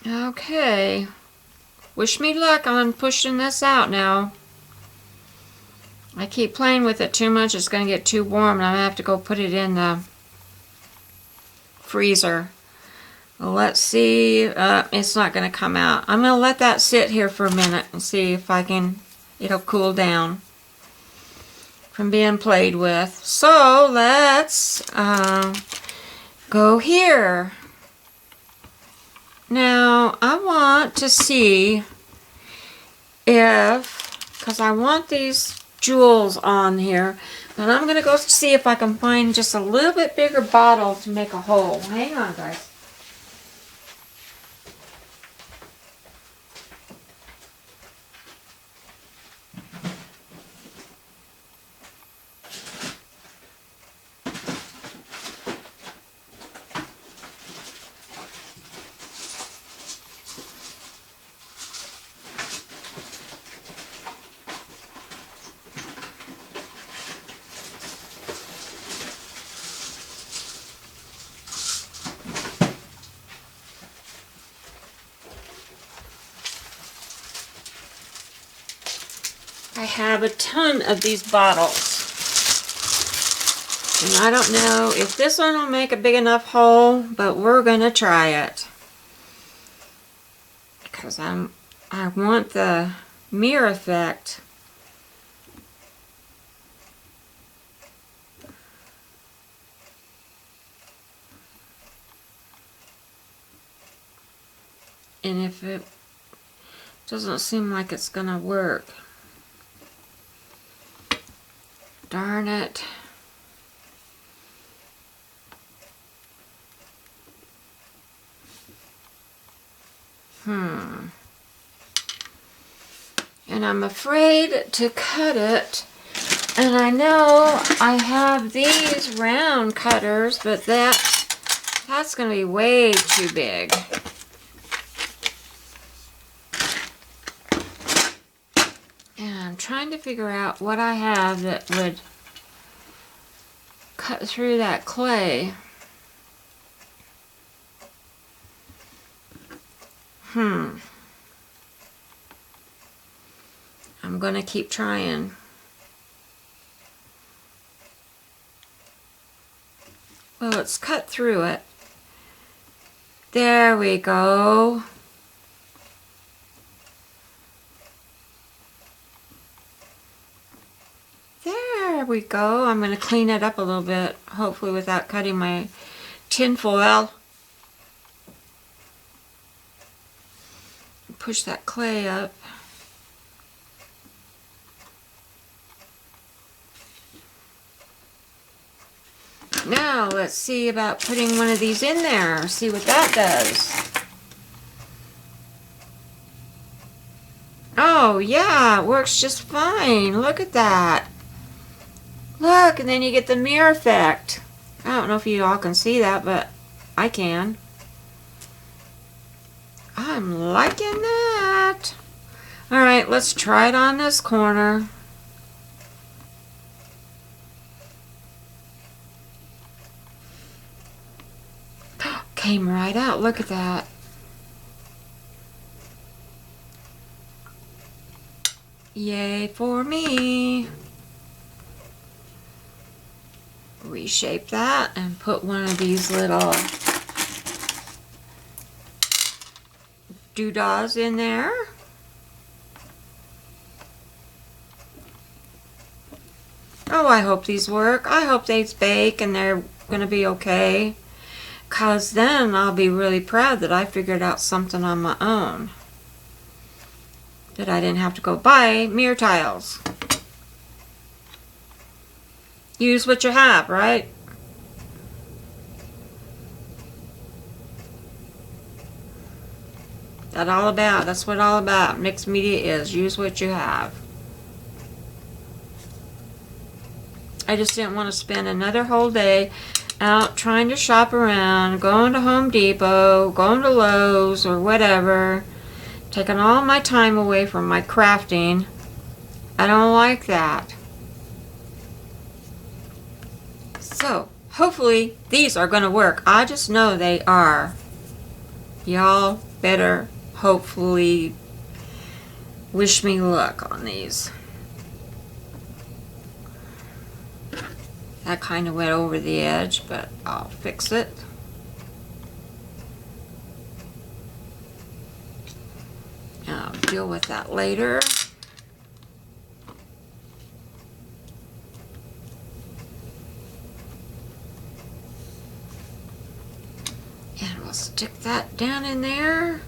Okay. Wish me luck on pushing this out now. I keep playing with it too much, it's going to get too warm and I'm going to have to go put it in the freezer. Well, let's see, it's not going to come out. I'm going to let that sit here for a minute and see if it'll cool down from being played with. So let's go here. Now I want to see because I want these jewels on here, but I'm gonna go see if I can find just a little bit bigger bottle to make a hole. Hang on, guys. I have a ton of these bottles, and I don't know if this one will make a big enough hole, but we're gonna try it because I want the mirror effect. And if it doesn't seem like it's gonna work, darn it. And I'm afraid to cut it. And I know I have these round cutters, but that's going to be way too big. And I'm trying to figure out what I have that would cut through that clay. I'm going to keep trying. Well, let's cut through it. There we go. There we go. I'm going to clean it up a little bit, hopefully without cutting my tin foil. Push that clay up. Now let's see about putting one of these in there, see what that does. Oh yeah, it works just fine. Look at that. Look, and then you get the mirror effect. I don't know if you all can see that, but I can. I'm liking that. Alright, let's try it on this corner. Came right out. Look at that. Yay for me. Reshape that and put one of these little doodahs in there. Oh, I hope these work. I hope they bake and they're going to be okay. 'Cause then I'll be really proud that I figured out something on my own. That I didn't have to go buy mirror tiles. Use what you have, right? That's all about. That's what all about. Mixed media is. Use what you have. I just didn't want to spend another whole day out trying to shop around, going to Home Depot, going to Lowe's or whatever, taking all my time away from my crafting. I don't like that. So, hopefully these are going to work. I just know they are. Y'all better hopefully wish me luck on these. That kind of went over the edge, but I'll fix it. I'll deal with that later. And we'll stick that down in there.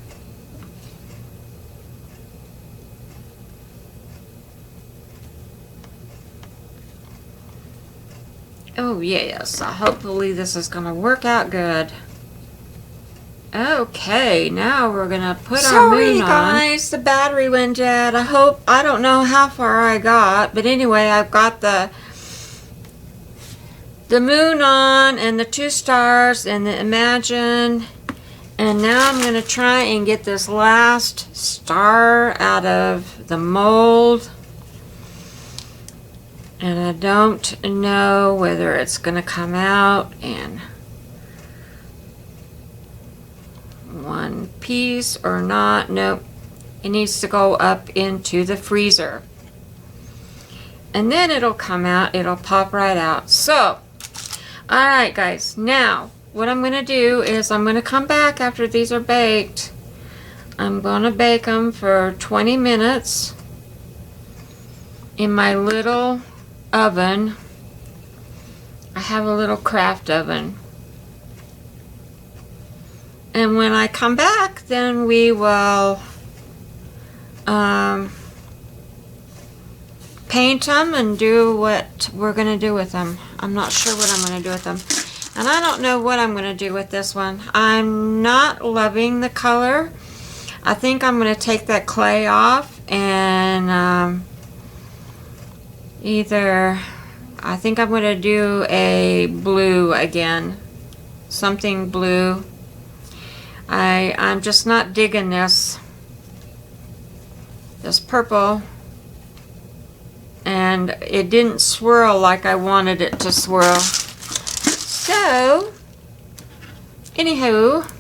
Oh yes, hopefully this is going to work out good. Okay, now we're going to put our moon on. Sorry guys, the battery went dead. I don't know how far I got, but anyway, I've got the moon on and the 2 stars and the Imagine. And now I'm going to try and get this last star out of the mold. And I don't know whether it's going to come out in one piece or not. Nope. It needs to go up into the freezer. And then it'll come out. It'll pop right out. So, alright guys. Now, what I'm going to do is I'm going to come back after these are baked. I'm going to bake them for 20 minutes in my little oven. I have a little craft oven. And when I come back, then we will paint them and do what we're going to do with them. I'm not sure what I'm going to do with them. And I don't know what I'm going to do with this one. I'm not loving the color. I think I'm going to take that clay off and I think I'm going to do a blue again. Something blue. I'm just not digging this purple. And it didn't swirl like I wanted it to swirl. So, anywho,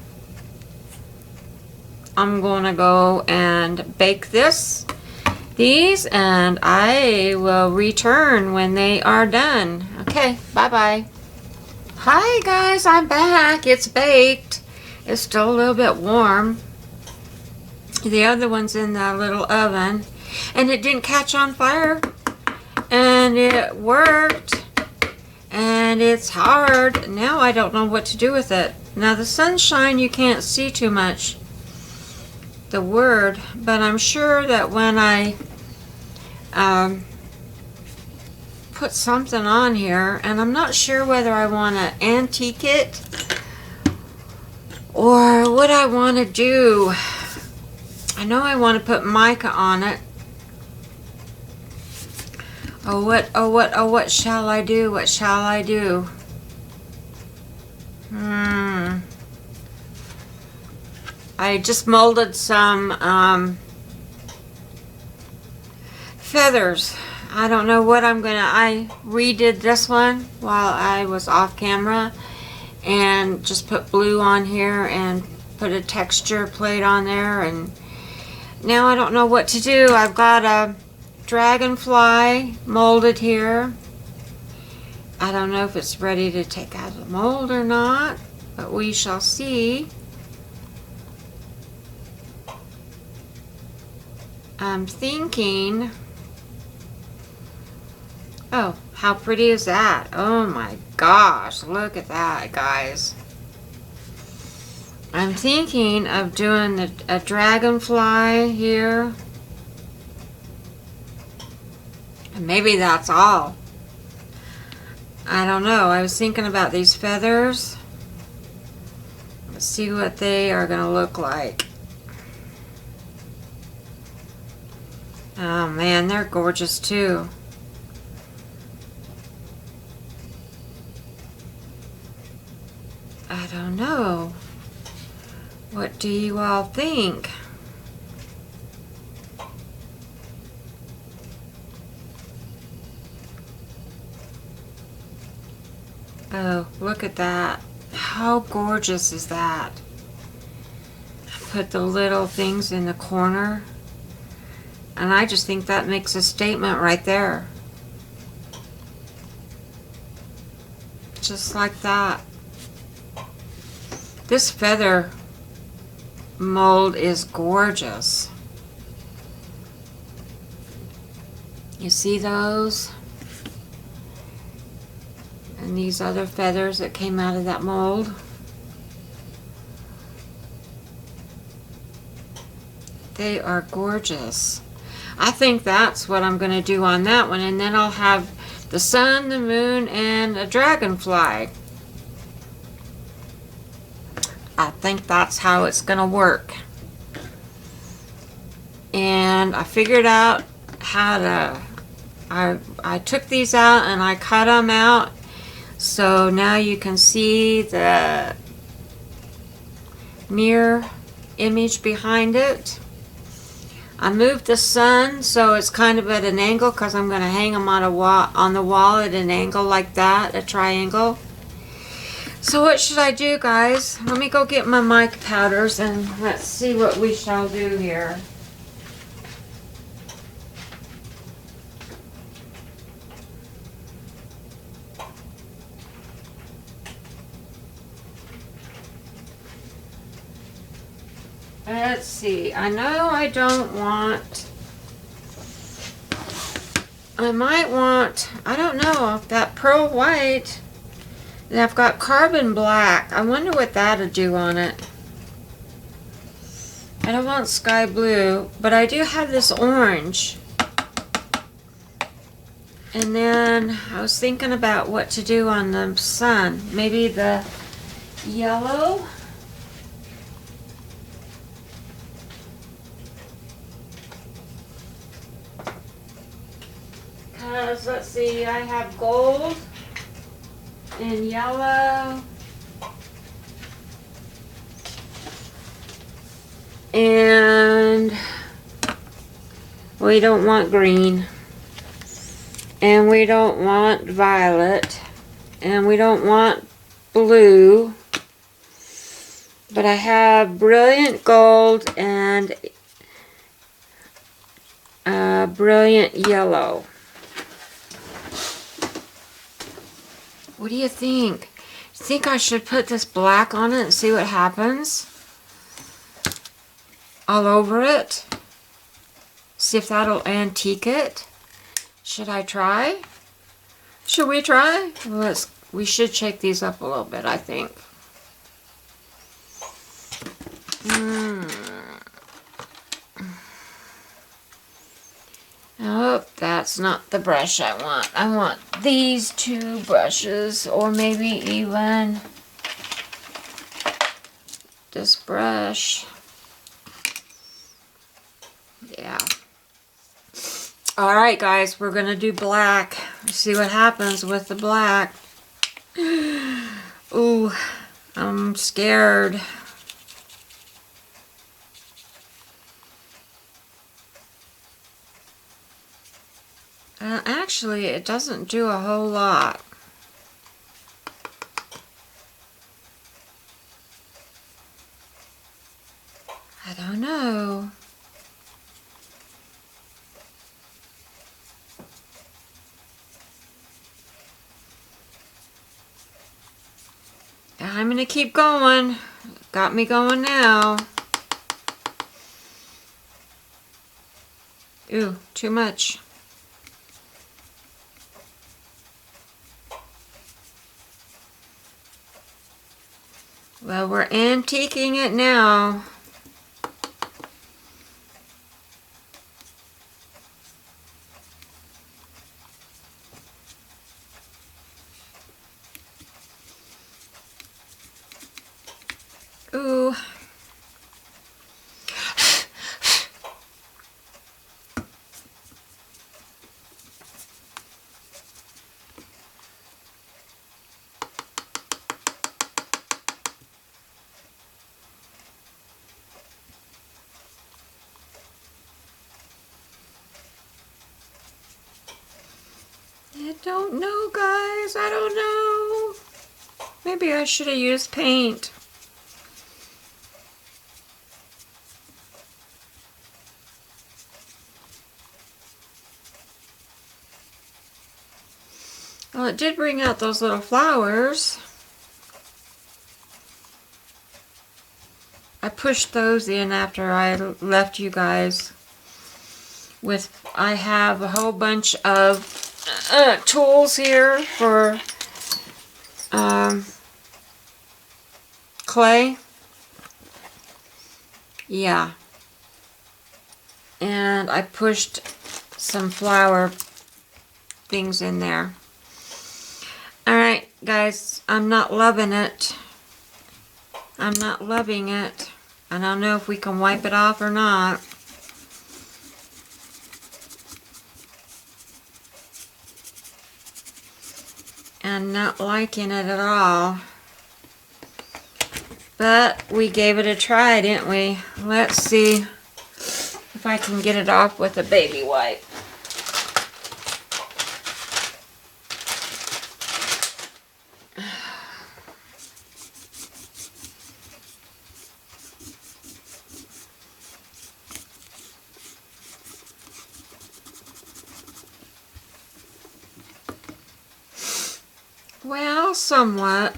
I'm going to go and bake these, and I will return when they are done. Okay, bye-bye. Hi guys, I'm back. It's baked. It's still a little bit warm. The other one's in the little oven, and it didn't catch on fire, and it worked, and it's hard. Now I don't know what to do with it. Now the sunshine, you can't see too much the word, but I'm sure that when I put something on here, and I'm not sure whether I want to antique it or what I want to do. I know I want to put mica on it. Oh what shall I do? What shall I do? I just molded some feathers. I don't know what I'm gonna. I redid this one while I was off camera, and just put blue on here and put a texture plate on there, and now I don't know what to do. I've got a dragonfly molded here. I don't know if it's ready to take out of the mold or not, but we shall see. I'm thinking, oh, how pretty is that? Oh my gosh, look at that, guys. I'm thinking of doing a dragonfly here. And maybe that's all. I don't know. I was thinking about these feathers. Let's see what they are going to look like. Oh man, they're gorgeous too. I don't know. What do you all think? Oh, look at that. How gorgeous is that? Put the little things in the corner. And I just think that makes a statement right there. Just like that. This feather mold is gorgeous. You see those? And these other feathers that came out of that mold. They are gorgeous. I think that's what I'm going to do on that one, and then I'll have the sun, the moon, and a dragonfly. I think that's how it's going to work. And I figured out how to, I took these out and I cut them out, so now you can see the mirror image behind it. I moved the sun so it's kind of at an angle because I'm going to hang them on the wall at an angle like that, a triangle. So what should I do, guys? Let me go get my mic powders and let's see what we shall do here. Let's see. I know I don't want... I might want... I don't know. That pearl white. And I've got carbon black. I wonder what that'll do on it. I don't want sky blue. But I do have this orange. And then I was thinking about what to do on the sun. Maybe the yellow. Let's see, I have gold and yellow and we don't want green and we don't want violet and we don't want blue, but I have brilliant gold and brilliant yellow. What do you think? Think I should put this black on it and see what happens? All over it? See if that'll antique it? Should I try? Should we try? We should shake these up a little bit, I think. Oh, that's not the brush I want. I want these two brushes, or maybe even this brush. Yeah. Alright, guys, we're going to do black. See what happens with the black. Ooh, I'm scared. Actually, it doesn't do a whole lot. I'm gonna keep going. Got me going now. Ooh, too much. Well, we're antiquing it now. Ooh. I don't know, guys. I don't know. Maybe I should have used paint. Well, it did bring out those little flowers. I pushed those in after I left you guys with, I have a whole bunch of tools here for clay. Yeah. And I pushed some flower things in there. Alright, guys, I'm not loving it. I'm not loving it. I don't know if we can wipe it off or not. I'm not liking it at all. But we gave it a try, didn't we? Let's see if I can get it off with a baby wipe. Well, somewhat.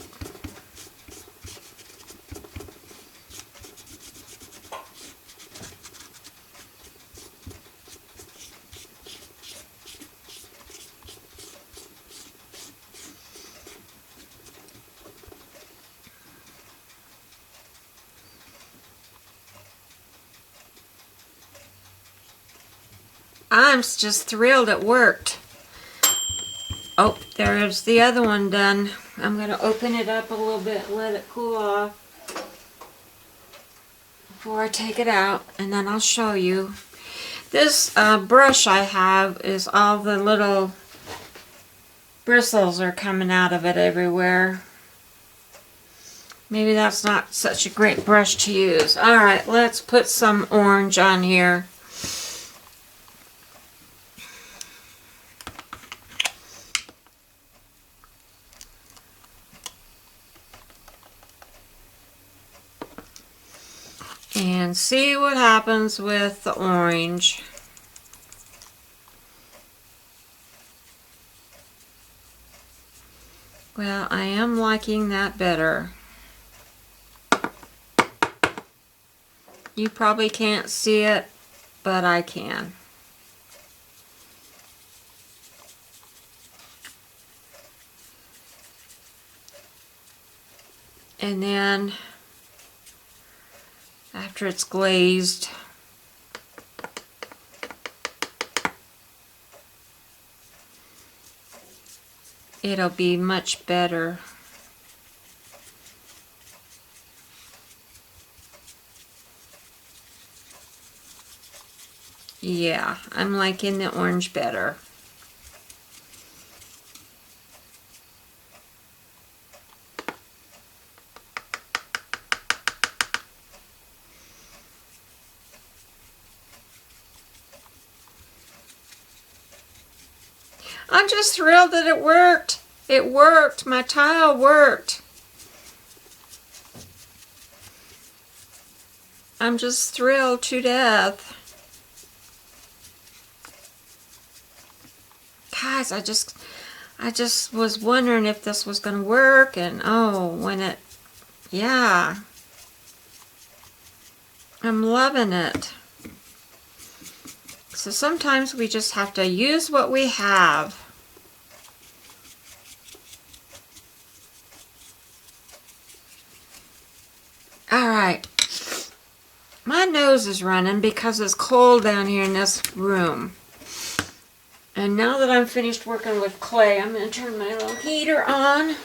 I'm just thrilled it worked. Oh, there's the other one done. I'm going to open it up a little bit, let it cool off before I take it out, and then I'll show you. This brush I have is all the little bristles are coming out of it everywhere. Maybe that's not such a great brush to use. Alright, let's put some orange on here. And see what happens with the orange. Well, I am liking that better. You probably can't see it, but I can. And then after it's glazed, it'll be much better. Yeah, I'm liking the orange better. I'm just thrilled that it worked. It worked. My tile worked. I'm just thrilled to death. Guys, I just was wondering if this was going to work, and oh, when it Yeah. I'm loving it. So sometimes we just have to use what we have. All right. My nose is running because it's cold down here in this room. And now that I'm finished working with clay, I'm going to turn my little heater on.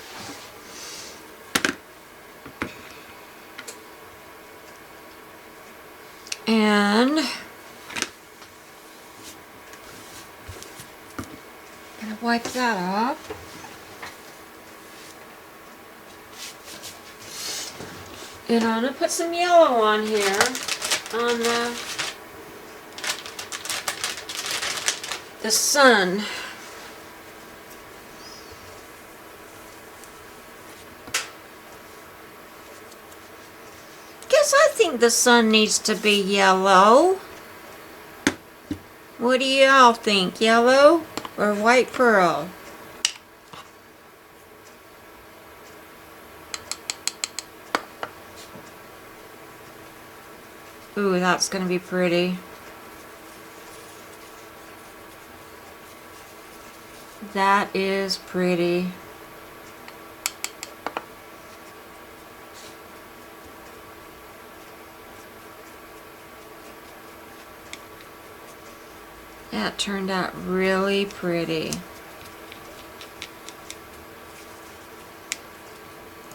And I'm going to wipe that off. And I'm going to put some yellow on here on the sun. Guess I think the sun needs to be yellow. What do y'all think? Yellow or white pearl? Ooh, that's going to be pretty. That is pretty. That turned out really pretty.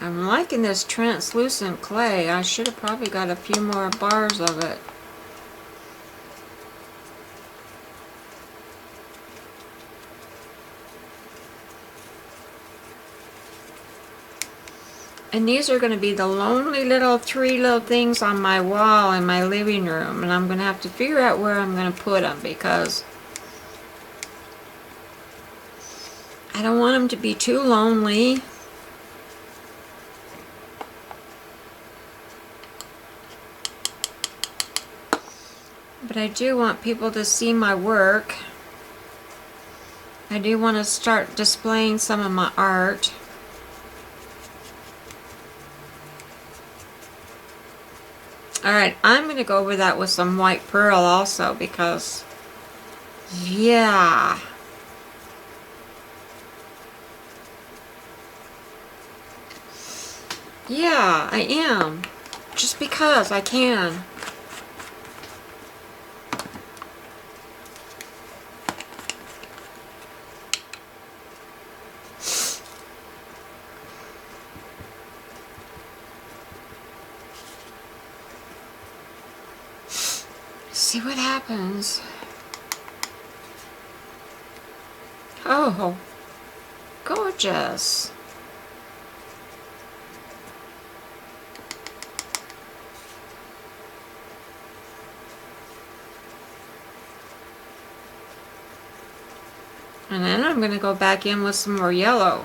I'm liking this translucent clay. I should have probably got a few more bars of it. And these are going to be the lonely little three little things on my wall in my living room. And I'm going to have to figure out where I'm going to put them because I don't want them to be too lonely. But I do want people to see my work. I do want to start displaying some of my art. Alright, I'm going to go over that with some white pearl also because, yeah. Yeah, I am. Just because I can. See what happens. Oh, gorgeous. And then I'm going to go back in with some more yellow.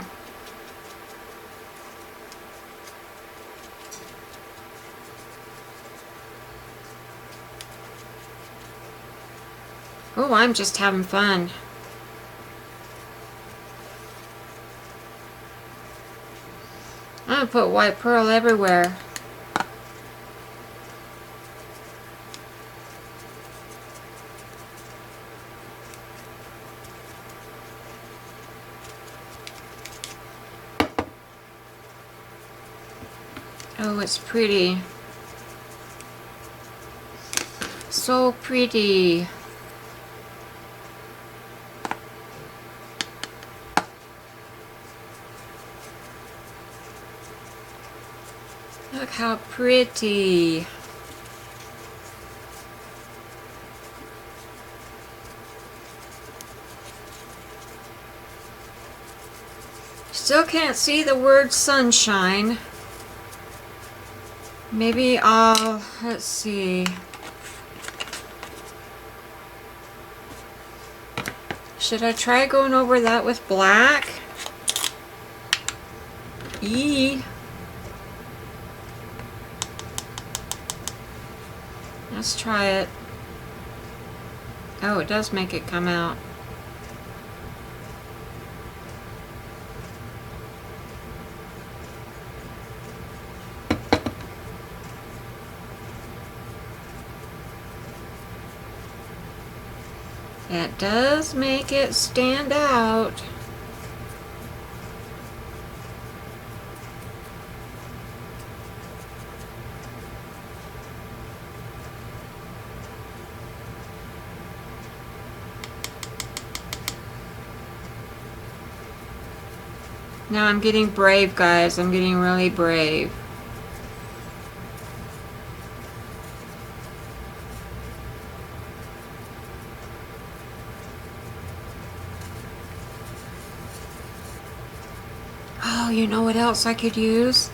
Oh, I'm just having fun. I'm going to put white pearl everywhere. Oh, it's pretty. So pretty. Look how pretty. Still can't see the word sunshine. Maybe let's see. Should I try going over that with black? Let's try it. Oh, it does make it come out. That does make it stand out. Now I'm getting brave, guys. I'm getting really brave. Oh, you know what else I could use?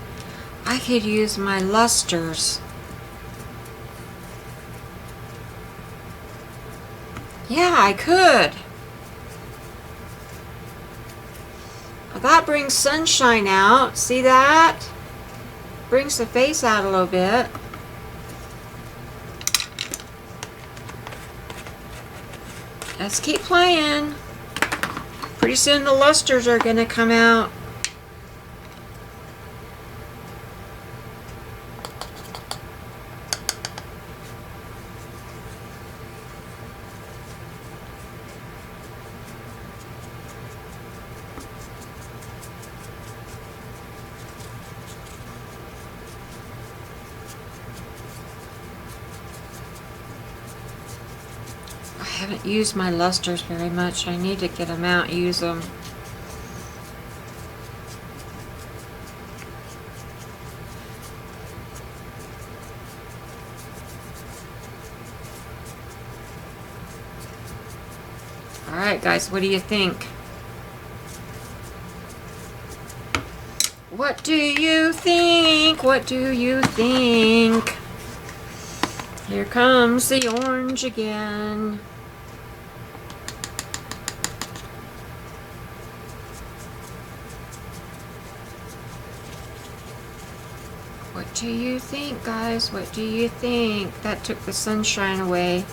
I could use my lusters. Yeah, I could. That brings sunshine out. See that? Brings the face out a little bit. Let's keep playing. Pretty soon the lusters are going to come out. I haven't used my lusters very much. I need to get them out, use them. Alright guys, what do you think? What do you think? What do you think? Here comes the orange again. What do you think, guys? What do you think? That took the sunshine away.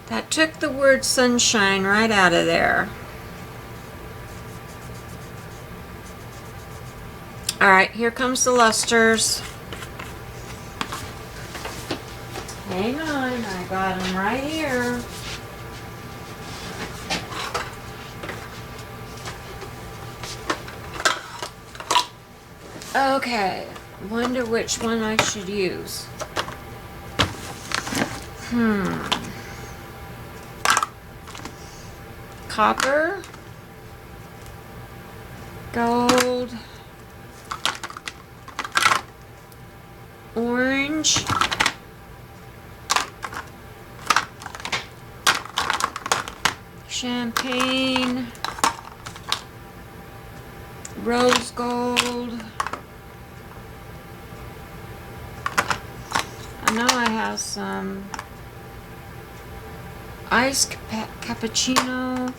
That took the word sunshine right out of there. Alright, here comes the lusters. Hang on, I got them right here. Okay, wonder which one I should use. Copper, gold, orange, champagne, rose gold. I know I have some iced cappuccino.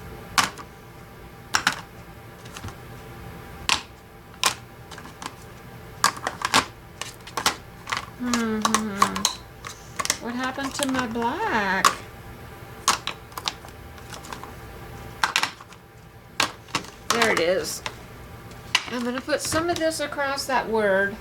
What happened to my black? There it is. I'm going to put some of this across that word.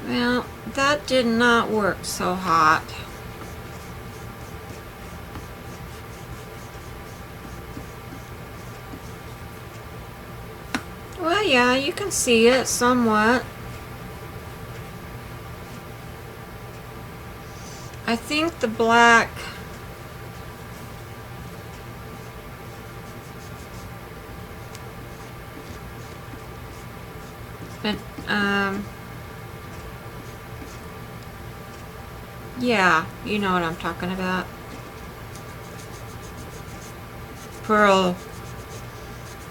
Well, that did not work so hot. Well, yeah, you can see it somewhat. I think the black but yeah, you know what I'm talking about. Pearl.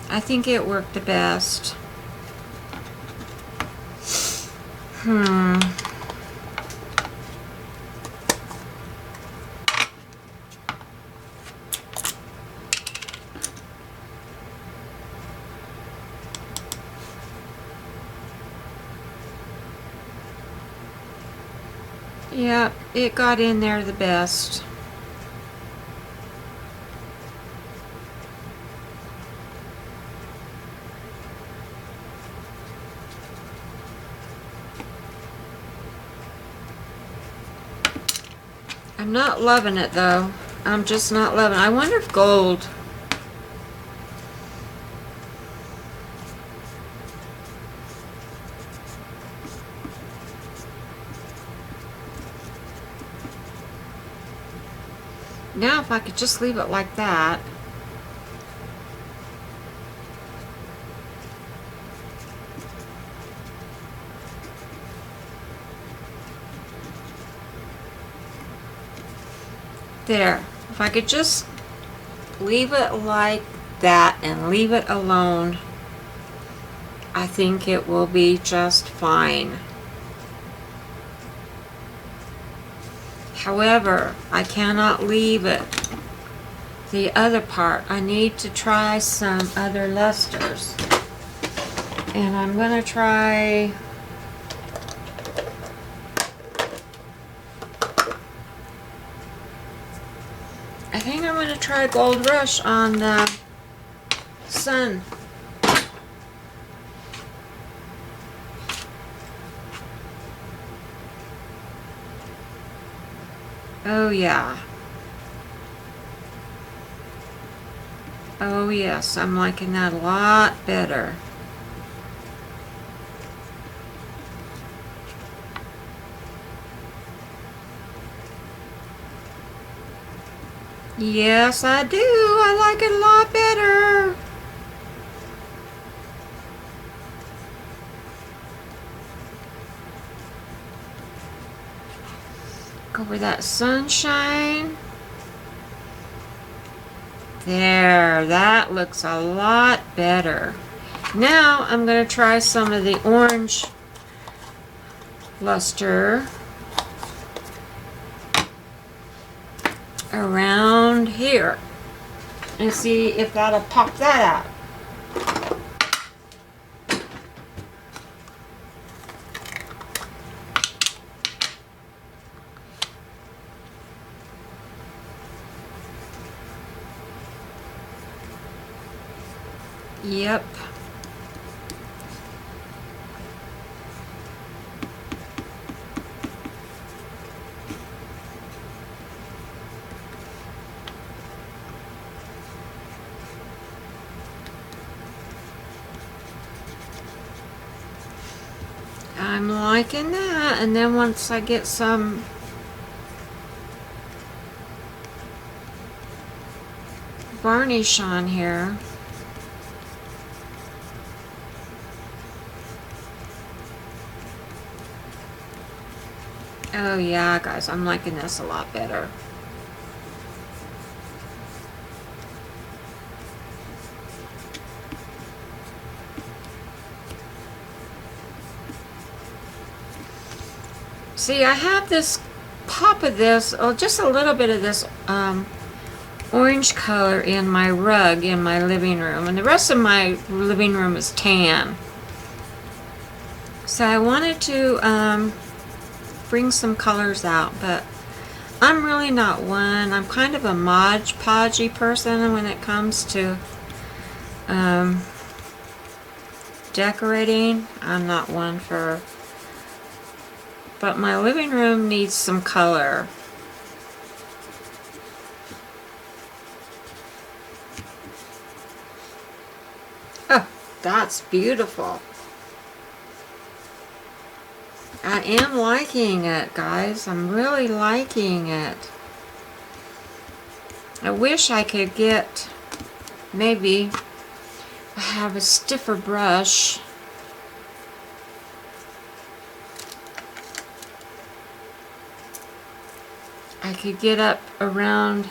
I think it worked the best. Yeah, it got in there the best. I'm not loving it though. I'm just not loving it. I wonder if gold. Now if I could just leave it like that. There. If I could just leave it like that and leave it alone, I think it will be just fine. However, I cannot leave it the other part. I need to try some other lusters. And I'm going to try I think I'm going to try Gold Rush on the Sun. Oh yeah. Oh yes, I'm liking that a lot better. Yes, I do. I like it a lot better. Go over that sunshine. There, that looks a lot better. Now I'm going to try some of the orange luster around here and see if that'll pop that out. Yep. I'm liking that, and then once I get some varnish on here, oh yeah guys, I'm liking this a lot better. See, I have this pop of this, oh, just a little bit of this orange color in my rug in my living room, and the rest of my living room is tan. So I wanted to bring some colors out, but I'm really not one. I'm kind of a Mod Podgy person when it comes to decorating. I'm not one for, but my living room needs some color. Oh, that's beautiful. I am liking it, guys. I'm really liking it. I wish I could get, maybe I have a stiffer brush. I could get up around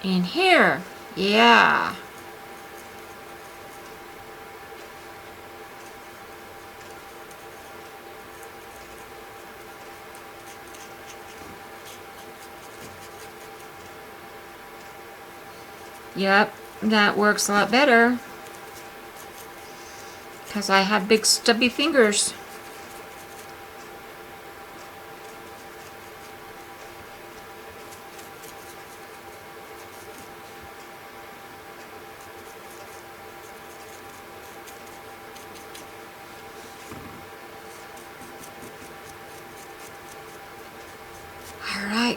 in here. Yeah. Yep, that works a lot better because I have big stubby fingers.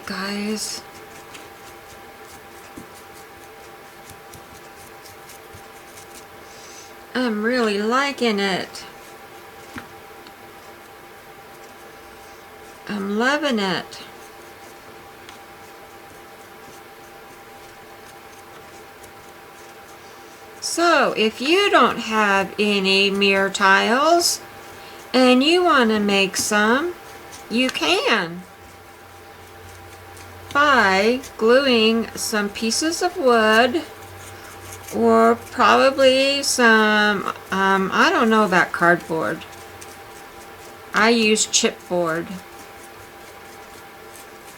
guys. I'm really liking it. I'm loving it. So, if you don't have any mirror tiles and you want to make some, you can by gluing some pieces of wood or probably some, I don't know about cardboard. I use chipboard.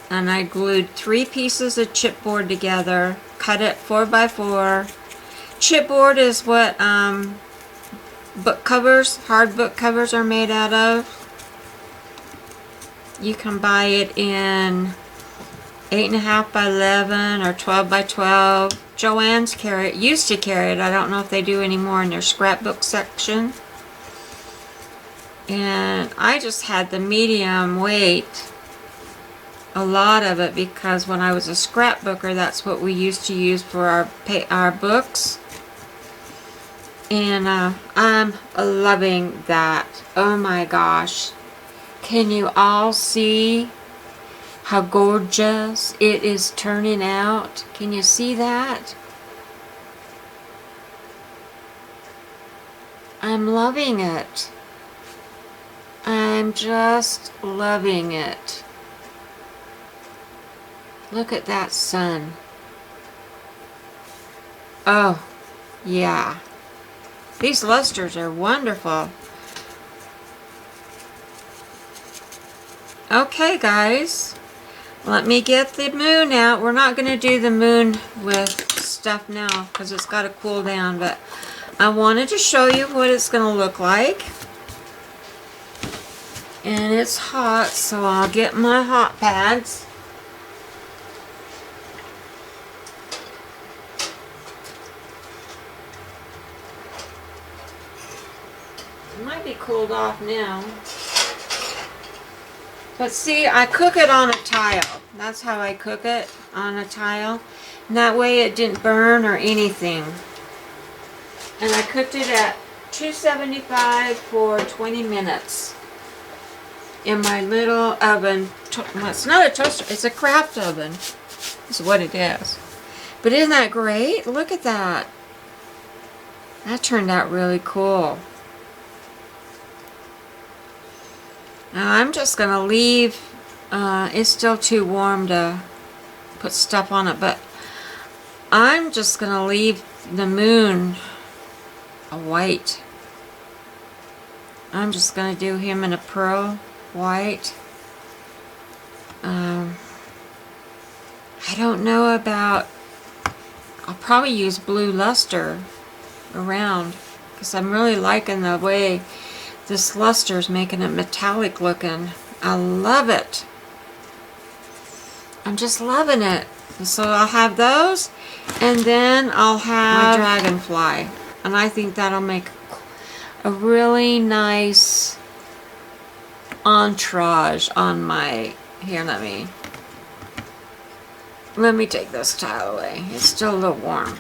And I glued 3 pieces of chipboard together, cut it 4 by 4. Chipboard is what book covers, hard book covers are made out of. You can buy it in 8.5 by 11 or 12 by 12. Joann's used to carry it. I don't know if they do anymore in their scrapbook section. And I just had the medium weight, a lot of it, because when I was a scrapbooker, that's what we used to use for our books. And I'm loving that. Oh my gosh. Can you all see how gorgeous it is turning out? Can you see that? I'm loving it. I'm just loving it. Look at that sun. Oh, yeah. These lusters are wonderful. Okay, guys. Let me get the moon out. We're not going to do the moon with stuff now because it's got to cool down, but I wanted to show you what it's going to look like. And it's hot, so I'll get my hot pads. It might be cooled off now. But see, I cook it on a tile. That's how I cook it, on a tile. And that way it didn't burn or anything. And I cooked it at 275 for 20 minutes. In my little oven. Well, it's not a toaster, it's a craft oven. That's what it is. But isn't that great? Look at that. That turned out really cool. Now I'm just going to leave, it's still too warm to put stuff on it, but I'm just going to leave the moon a white. I'm just going to do him in a pearl white. I don't know about, I'll probably use blue luster around because I'm really liking the way this luster is making it metallic looking. I love it. I'm just loving it. And so I'll have those, and then I'll have my dragonfly. And I think that'll make a really nice entourage on my, here, let me take this tile away. It's still a little warm.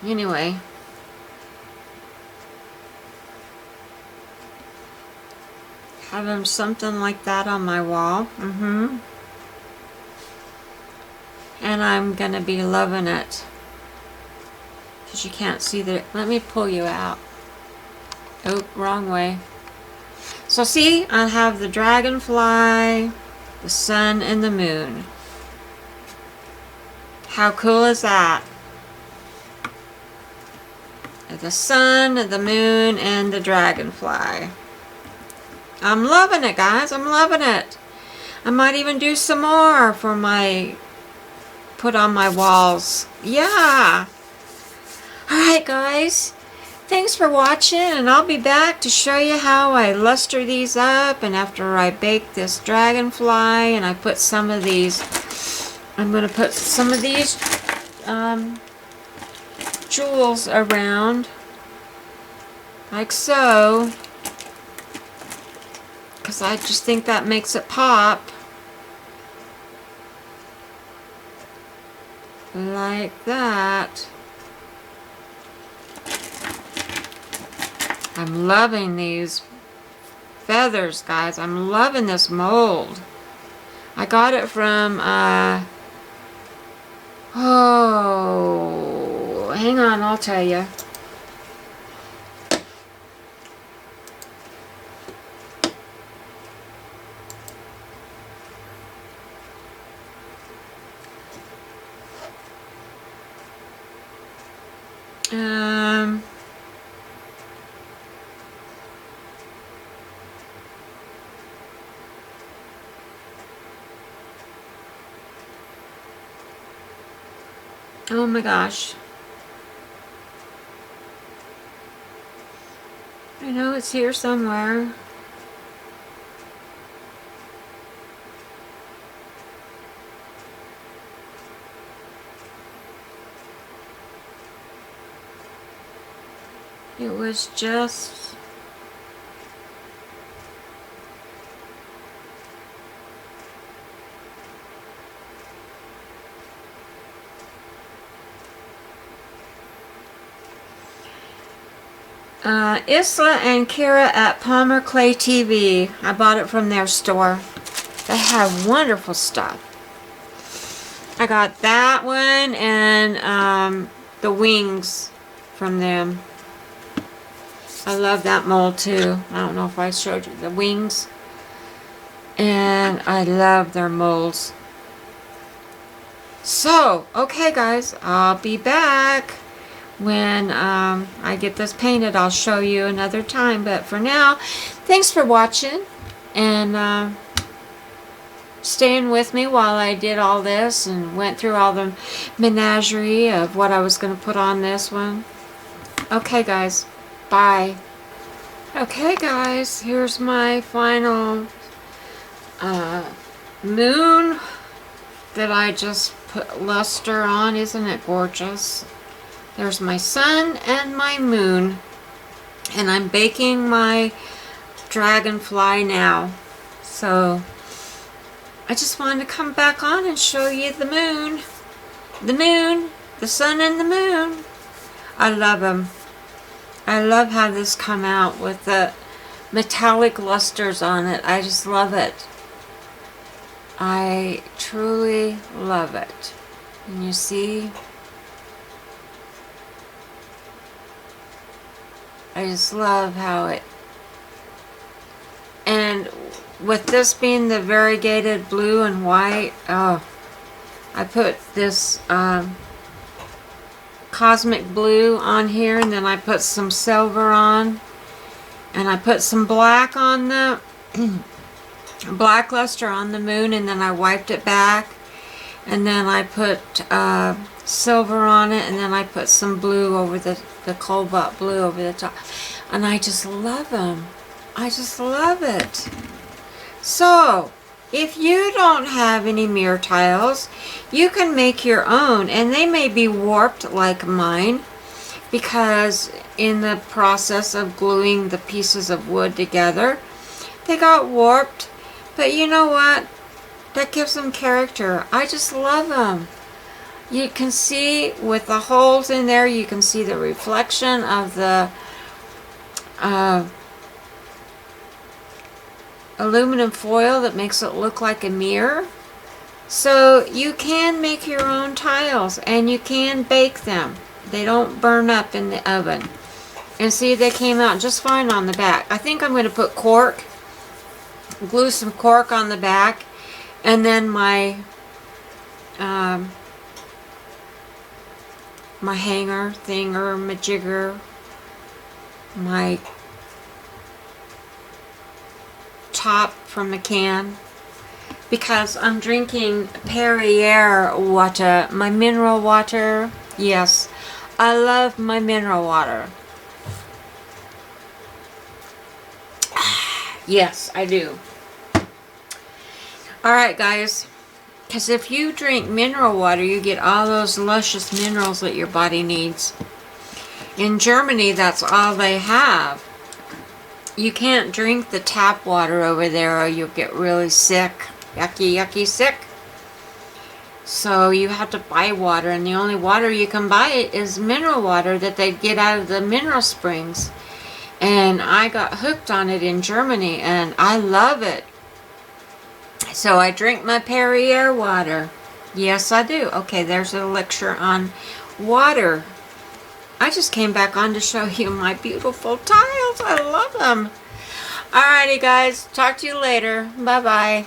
Anyway, having something like that on my wall. And I'm gonna be loving it. Because you can't see the, let me pull you out. Oh, wrong way. So see, I have the dragonfly, the sun, and the moon. How cool is that? The sun, the moon, and the dragonfly. I'm loving it, guys. I'm loving it. I might even do some more for my, put on my walls. Yeah. Alright, guys. Thanks for watching, and I'll be back to show you how I luster these up, and after I bake this dragonfly, and I put some of these, I'm going to put some of these jewels around, like so, because I just think that makes it pop. Like that. I'm loving these feathers, guys. I'm loving this mold. I got it from, oh, hang on, I'll tell you. Oh my gosh. I know it's here somewhere. It was just... Isla and Kira at Polymer Clay TV. I bought it from their store. They have wonderful stuff. I got that one and the wings from them. I love that mold too. I don't know if I showed you the wings. And I love their molds. So, okay guys, I'll be back. When I get this painted, I'll show you another time. But for now, thanks for watching and staying with me while I did all this and went through all the menagerie of what I was going to put on this one. Okay, guys. Bye. Okay, guys. Here's my final moon that I just put luster on. Isn't it gorgeous? There's my sun and my moon. And I'm baking my dragonfly now. So, I just wanted to come back on and show you the moon. The moon, the sun and the moon. I love them. I love how this come out with the metallic lusters on it. I just love it. I truly love it. And you see... I just love how it, and with this being the variegated blue and white, oh, I put this cosmic blue on here, and then I put some silver on, and I put some black on the black luster on the moon, and then I wiped it back, and then I put silver on it, and then I put some blue over the cobalt blue over the top, and I just love them. I just love it. So if you don't have any mirror tiles, you can make your own, and they may be warped like mine because in the process of gluing the pieces of wood together they got warped, but you know what, that gives them character. I just love them. You can see with the holes in there, you can see the reflection of the aluminum foil that makes it look like a mirror. So you can make your own tiles and you can bake them. They don't burn up in the oven. And see, they came out just fine on the back. I think I'm going to put cork, glue some cork on the back, and then my my hanger thinger, my jigger, my top from the can, because I'm drinking Perrier water, my mineral water. Yes, I love my mineral water. Yes, I do. Alright guys, because if you drink mineral water, you get all those luscious minerals that your body needs. In Germany, that's all they have. you can't drink the tap water over there or you'll get really sick. Yucky, yucky sick. So you have to buy water, and the only water you can buy is mineral water that they get out of the mineral springs. And I got hooked on it in Germany, and I love it. So I drink my Perrier water. Yes, I do. Okay, there's a lecture on water. I just came back on to show you my beautiful tiles. I love them. Alrighty, guys. Talk to you later. Bye-bye.